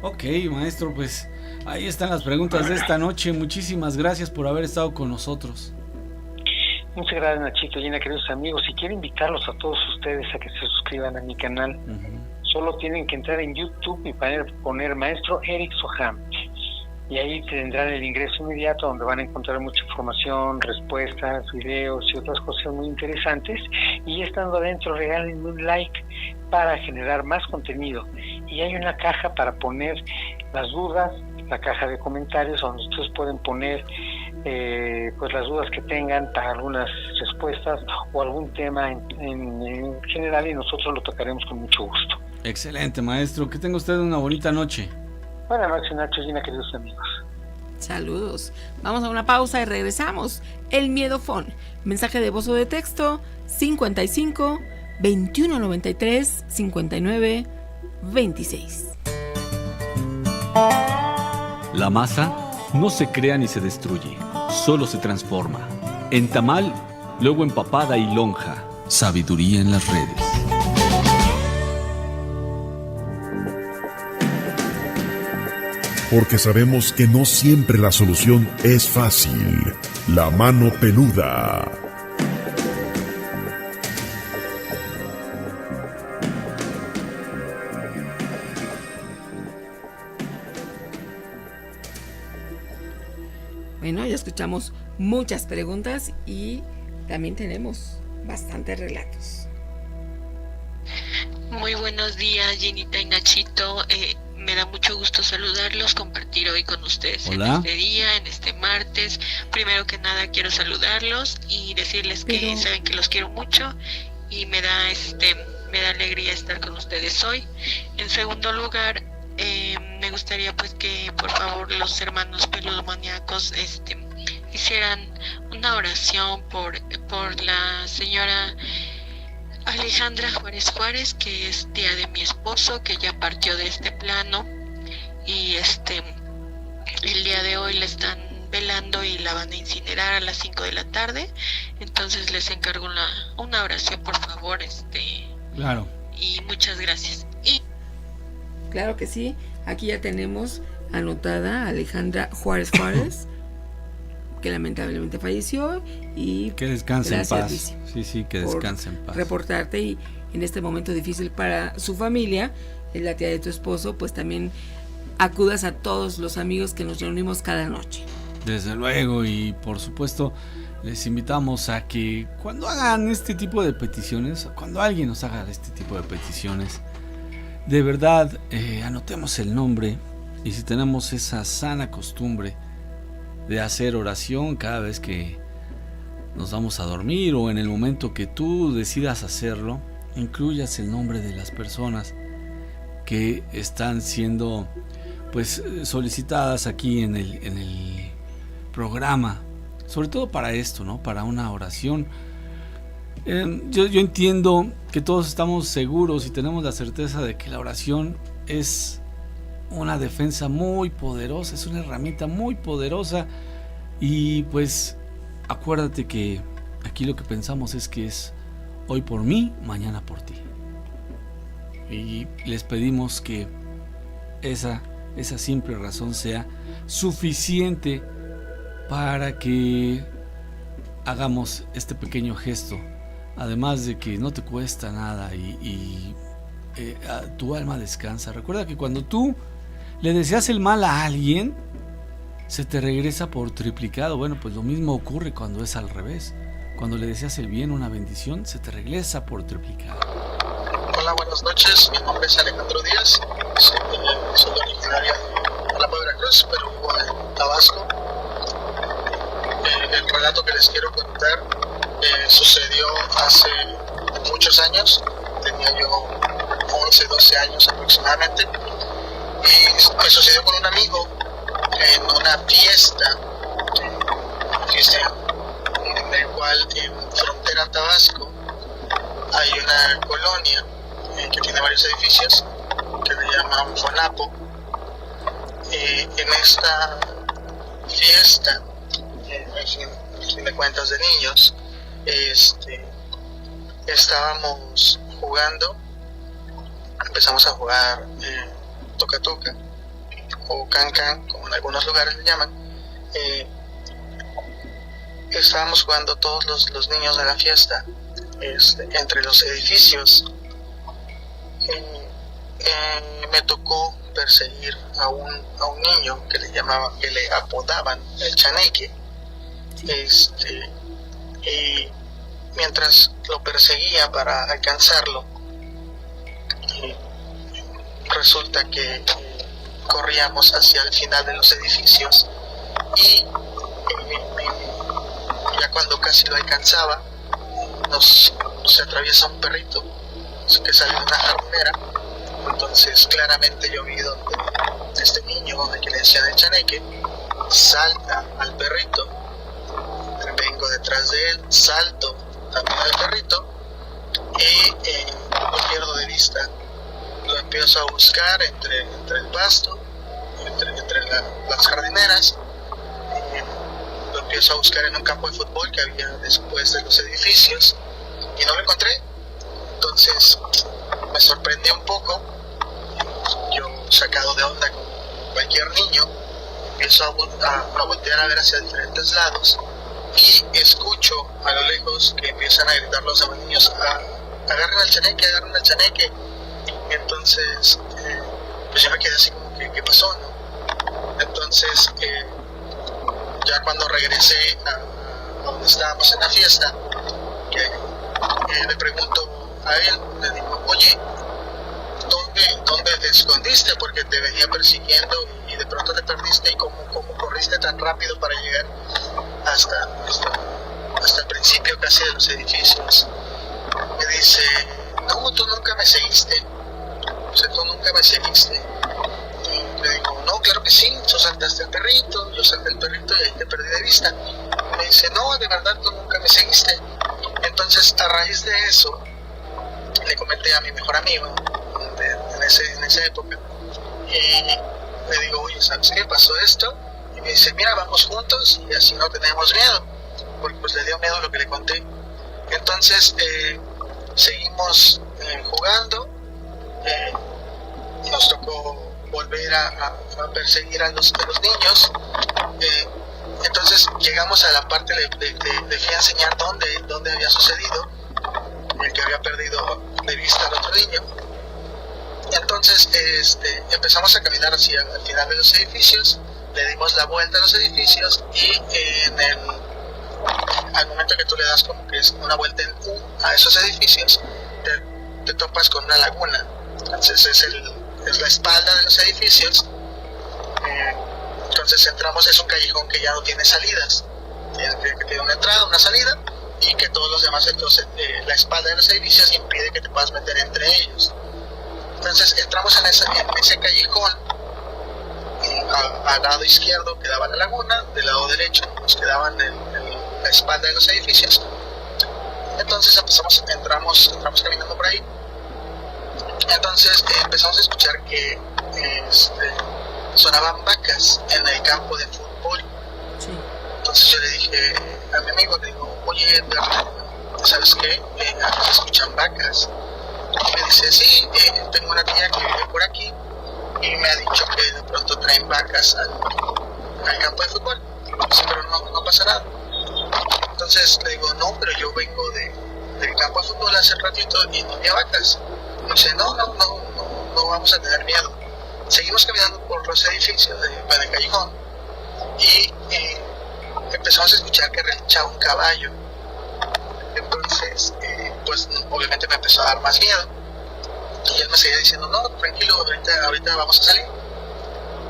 Ok, maestro, pues ahí están las preguntas de esta noche. Muchísimas gracias por haber estado con nosotros. Muchas gracias, Nachito, Gina, queridos amigos. Si quiero invitarlos a todos ustedes a que se suscriban a mi canal, solo tienen que entrar en YouTube y poner Maestro Eric Soham. Y ahí tendrán el ingreso inmediato donde van a encontrar mucha información, respuestas, videos y otras cosas muy interesantes. Y estando adentro, regálenme un like para generar más contenido. Y hay una caja para poner las dudas, la caja de comentarios donde ustedes pueden poner pues las dudas que tengan para algunas respuestas o algún tema en general y nosotros lo tocaremos con mucho gusto. Excelente, maestro. Que tenga usted una bonita noche. Buenas noches, Nacho, Gina, queridos amigos. Saludos. Vamos a una pausa y regresamos. El Miedofón. Mensaje de voz o de texto 55 21 93 59 26. La masa no se crea ni se destruye, solo se transforma. En tamal, luego en papada y lonja. Sabiduría en las redes. Porque sabemos que no siempre la solución es fácil. La mano peluda. Bueno, ya escuchamos muchas preguntas y también tenemos bastantes relatos. Muy buenos días, Ginita y Nachito. Me da mucho gusto saludarlos, compartir hoy con ustedes. Hola. En este día, en este martes. Primero que nada quiero saludarlos y decirles que saben que los quiero mucho y me da alegría estar con ustedes hoy. En segundo lugar, me gustaría pues que por favor los hermanos peludomaníacos hicieran una oración por la señora Alejandra Juárez Juárez, que es tía de mi esposo, que ya partió de este plano, y el día de hoy la están velando y la van a incinerar a las 5 de la tarde. Entonces les encargo una oración, por favor, Claro. Y muchas gracias. Claro que sí, aquí ya tenemos anotada a Alejandra Juárez Juárez, que lamentablemente falleció, y que descanse en paz. Lizy, Sí, que descanse en paz. Reportarte, y en este momento difícil para su familia, la tía de tu esposo, pues también acudas a todos los amigos que nos reunimos cada noche. Desde luego, y por supuesto les invitamos a que cuando hagan este tipo de peticiones, cuando alguien nos haga este tipo de peticiones, de verdad anotemos el nombre, y si tenemos esa sana costumbre de hacer oración cada vez que nos vamos a dormir o en el momento que tú decidas hacerlo, incluyas el nombre de las personas que están siendo pues solicitadas aquí en el programa, sobre todo para esto, ¿no? Para una oración. Yo entiendo que todos estamos seguros y tenemos la certeza de que la oración es una defensa muy poderosa, es una herramienta muy poderosa, y pues acuérdate que aquí lo que pensamos es que es hoy por mí, mañana por ti, y les pedimos que esa simple razón sea suficiente para que hagamos este pequeño gesto, además de que no te cuesta nada y tu alma descansa. Recuerda que cuando tú le deseas el mal a alguien, se te regresa por triplicado. Bueno, pues lo mismo ocurre cuando es al revés. Cuando le deseas el bien, una bendición, se te regresa por triplicado. Hola, buenas noches. Mi nombre es Alejandro Díaz. Soy originario de La Veracruz, pero vivo en Tabasco. El relato que les quiero contar sucedió hace muchos años. Tenía yo 11, 12 años aproximadamente. Y me sucedió con un amigo en una fiesta en el cual en frontera Tabasco hay una colonia que tiene varios edificios que le llaman Fonapo. En esta fiesta, en fin de cuentas de niños, estábamos jugando, empezamos a jugar toca-toca o can-can, como en algunos lugares le llaman. Estábamos jugando todos los niños de la fiesta entre los edificios. Me tocó perseguir a un niño que le apodaban el Chaneque. Y mientras lo perseguía para alcanzarlo, resulta que corríamos hacia el final de los edificios, y ya cuando casi lo alcanzaba, se atraviesa un perrito que sale de una jardinera. Entonces claramente yo vi donde este niño, al que le decían el Chaneque, salta al perrito, vengo detrás de él, salto también al perrito y lo pierdo de vista. Lo empiezo a buscar entre el pasto, entre las jardineras. Lo empiezo a buscar en un campo de fútbol que había después de los edificios y no lo encontré. Entonces me sorprendí un poco. Yo, sacado de onda como cualquier niño, empiezo a voltear a ver hacia diferentes lados y escucho a lo lejos que empiezan a gritar los demás niños: agarren al Chaneque, agarren al Chaneque. Entonces pues yo me quedé así como que ¿qué pasó, no? Entonces ya cuando regresé a donde estábamos en la fiesta, porque le pregunto a él, le digo, oye, ¿dónde te escondiste? Porque te venía persiguiendo y de pronto te perdiste, y cómo corriste tan rápido para llegar hasta el principio casi de los edificios. Me dice, no, tú nunca me seguiste. O sea, tú nunca me seguiste. Y le digo, no, claro que sí, tú saltaste el perrito, yo salté el perrito y ahí te perdí de vista. Me dice, no, de verdad tú nunca me seguiste. Entonces, a raíz de eso, le comenté a mi mejor amigo en esa época, y le digo, oye, ¿sabes qué? Pasó esto, y me dice, mira, vamos juntos y así no tenemos miedo, porque pues le dio miedo lo que le conté. Entonces seguimos jugando, nos tocó volver a perseguir a los niños. Entonces llegamos a la parte, le fui a enseñar dónde había sucedido, el que había perdido de vista al otro niño. Entonces empezamos a caminar hacia el final de los edificios, le dimos la vuelta a los edificios, y al momento que tú le das como que es una vuelta en U a esos edificios, te topas con una laguna. Entonces es la espalda de los edificios. Entonces entramos, es un callejón que ya no tiene salidas, que tiene una entrada, una salida, y que todos los demás, entonces la espalda de los edificios impide que te puedas meter entre ellos. Entonces entramos en ese callejón, al lado izquierdo quedaba la laguna, del lado derecho nos quedaban la espalda de los edificios. Entonces entramos caminando por ahí. Entonces empezamos a escuchar que sonaban vacas en el campo de fútbol. Sí. Entonces yo le dije a mi amigo, le digo, oye Edgar, ¿sabes qué? Aquí se escuchan vacas. Y me dice, sí, tengo una tía que vive por aquí y me ha dicho que de pronto traen vacas al campo de fútbol. Sí, pero no pasa nada. Entonces le digo, no, pero yo vengo del campo de fútbol hace ratito y no había vacas. Y me dice, no vamos a tener miedo. Seguimos caminando por los edificios del callejón y empezamos a escuchar que relinchaba un caballo. Entonces, pues obviamente me empezó a dar más miedo. Y él me seguía diciendo, no, tranquilo, ahorita vamos a salir.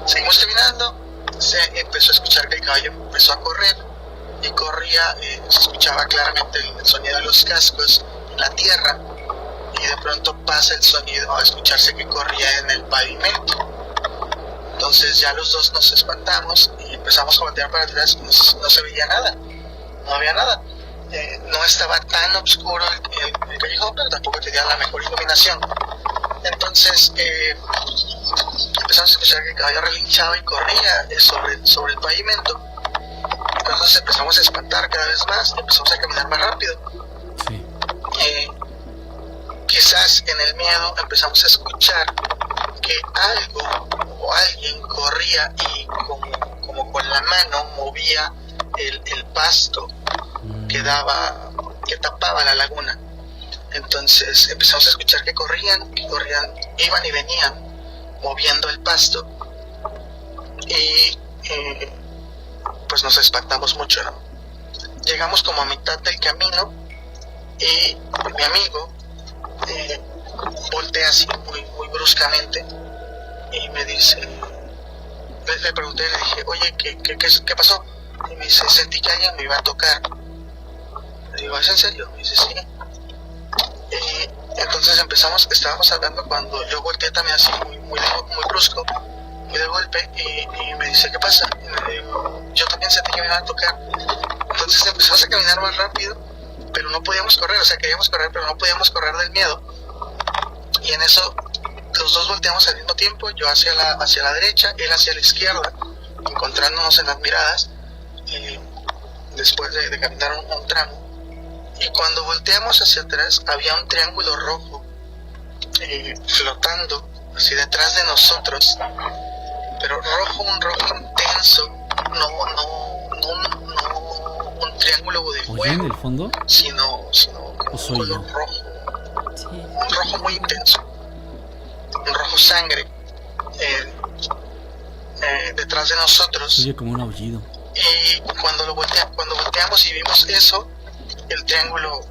Seguimos caminando, se empezó a escuchar que el caballo empezó a correr, y corría, se escuchaba claramente el sonido de los cascos en la tierra, y de pronto pasa el sonido a escucharse que corría en el pavimento. Entonces ya los dos nos espantamos y empezamos a voltear para atrás, y no se veía nada, no había nada. No estaba tan oscuro el callejón, pero tampoco tenía la mejor iluminación. Entonces empezamos a escuchar que el caballo relinchaba y corría sobre el pavimento. Entonces empezamos a espantar cada vez más y empezamos a caminar más rápido. Sí. Quizás en el miedo empezamos a escuchar que algo o alguien corría y como con la mano movía el pasto que tapaba la laguna. Entonces empezamos a escuchar que corrían, iban y venían moviendo el pasto, y pues nos espantamos mucho, ¿no? Llegamos como a mitad del camino y mi amigo voltea así muy bruscamente y me dice, le pregunté, le dije, oye, ¿qué pasó? Y me dice, sentí que alguien me iba a tocar. Le digo, ¿es en serio? Me dice, sí. Entonces estábamos hablando cuando yo volteé también así muy brusco, muy de golpe, y me dice, ¿qué pasa? Y le digo, yo también sentí que me iban a tocar. Entonces empezamos a caminar más rápido, pero no podíamos correr, o sea, queríamos correr, pero no podíamos correr del miedo. Y en eso los dos volteamos al mismo tiempo, yo hacia la derecha, él hacia la izquierda, encontrándonos en las miradas, después de caminar un tramo. Y cuando volteamos hacia atrás había un triángulo rojo flotando así detrás de nosotros, pero un rojo intenso, no un triángulo de fuego. ¿Oye, en el fondo? Sino un color rojo, sí. Un rojo muy intenso, un rojo sangre, detrás de nosotros. Oye, como un aullido. Y cuando volteamos y vimos eso, el triángulo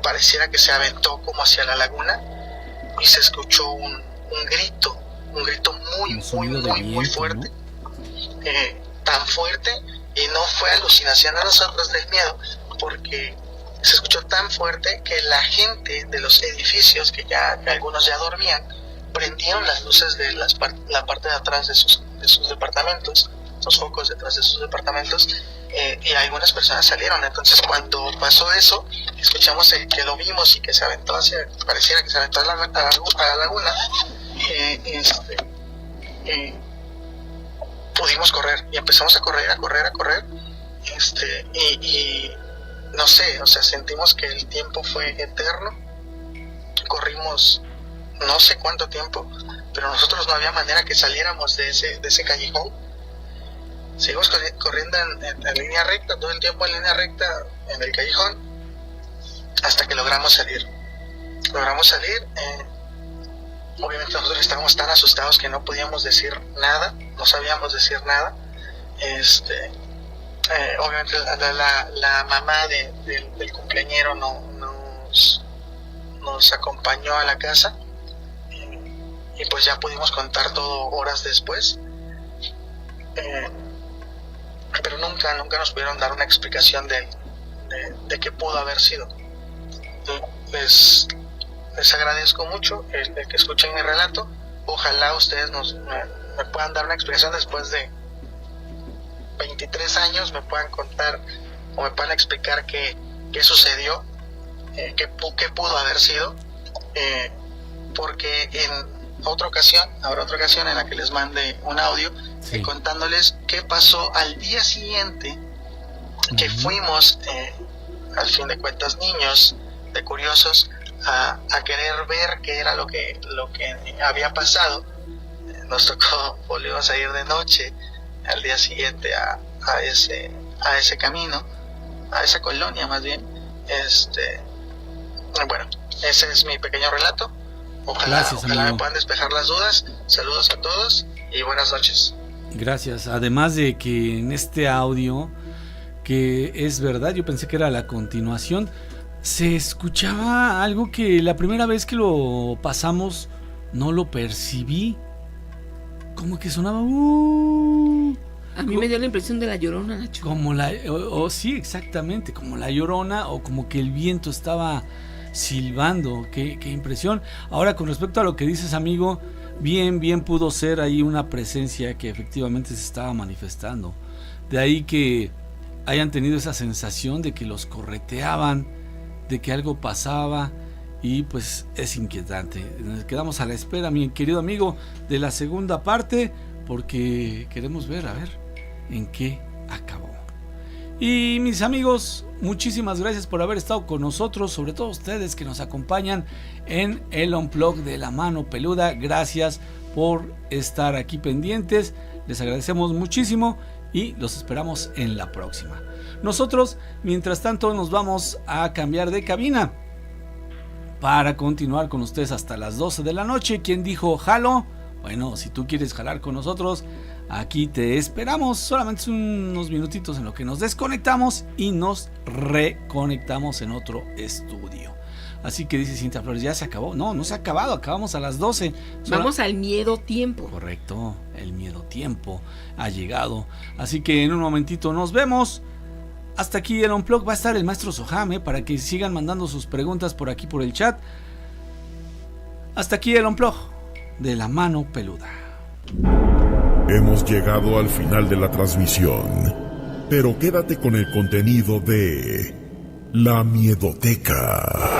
pareciera que se aventó como hacia la laguna y se escuchó un grito muy fuerte, ¿no? Tan fuerte, y no fue alucinación a nosotros del miedo, porque se escuchó tan fuerte que la gente de los edificios, que algunos ya dormían, prendieron las luces de la parte de atrás de sus departamentos, los focos detrás de sus departamentos, y algunas personas salieron. Entonces cuando pasó eso, escuchamos que lo vimos y que se aventó pareciera que se aventó a la laguna, pudimos correr y empezamos a correr, y no sé, o sea, sentimos que el tiempo fue eterno. Corrimos no sé cuánto tiempo, pero nosotros no había manera que saliéramos de ese callejón. Seguimos corriendo en línea recta, todo el tiempo en línea recta en el callejón, hasta que logramos salir. Obviamente nosotros estábamos tan asustados que no podíamos decir nada, no sabíamos decir nada. Obviamente la mamá del cumpleañero nos acompañó a la casa, y pues ya pudimos contar todo horas después, pero nunca nos pudieron dar una explicación de qué pudo haber sido. Les agradezco mucho el que escuchen mi relato. Ojalá ustedes me puedan dar una explicación después de 23 años, me puedan contar o me puedan explicar qué sucedió, qué pudo haber sido, porque habrá otra ocasión en la que les mande un audio, sí, contándoles qué pasó al día siguiente, que fuimos, al fin de cuentas, niños de curiosos, a querer ver qué era lo que había pasado. Nos tocó, volvimos a ir de noche al día siguiente a ese camino, a esa colonia más bien. Bueno, ese es mi pequeño relato. Ojalá me puedan despejar las dudas. Saludos a todos y buenas noches. Gracias. Además de que en este audio, que es verdad, yo pensé que era la continuación, se escuchaba algo que la primera vez que lo pasamos no lo percibí. Como que sonaba a mí me dio la impresión de la Llorona, Nacho. Como sí, exactamente, como la Llorona, o como que el viento estaba silbando. Qué impresión. Ahora, con respecto a lo que dices, amigo, bien pudo ser ahí una presencia que efectivamente se estaba manifestando. De ahí que hayan tenido esa sensación de que los correteaban, de que algo pasaba, y pues es inquietante. Nos quedamos a la espera, mi querido amigo, de la segunda parte, porque queremos ver, a ver en qué acabó. Y mis amigos, muchísimas gracias por haber estado con nosotros, sobre todo ustedes que nos acompañan en el Unplug de La Mano Peluda. Gracias por estar aquí pendientes, les agradecemos muchísimo y los esperamos en la próxima. Nosotros, mientras tanto, nos vamos a cambiar de cabina para continuar con ustedes hasta las 12 de la noche. ¿Quién dijo jalo? Bueno, si tú quieres jalar con nosotros, aquí te esperamos. Solamente unos minutitos en lo que nos desconectamos y nos reconectamos en otro estudio. Así que dice Cintia Flores, ¿ya se acabó? No se ha acabado, acabamos a las 12. Vamos al miedo tiempo. Correcto, el miedo tiempo ha llegado. Así que en un momentito nos vemos. Hasta aquí el Unplug. Va a estar el maestro Soham, para que sigan mandando sus preguntas por aquí por el chat. Hasta aquí el Unplug de La Mano Peluda. Hemos llegado al final de la transmisión, pero quédate con el contenido de La Miedoteca.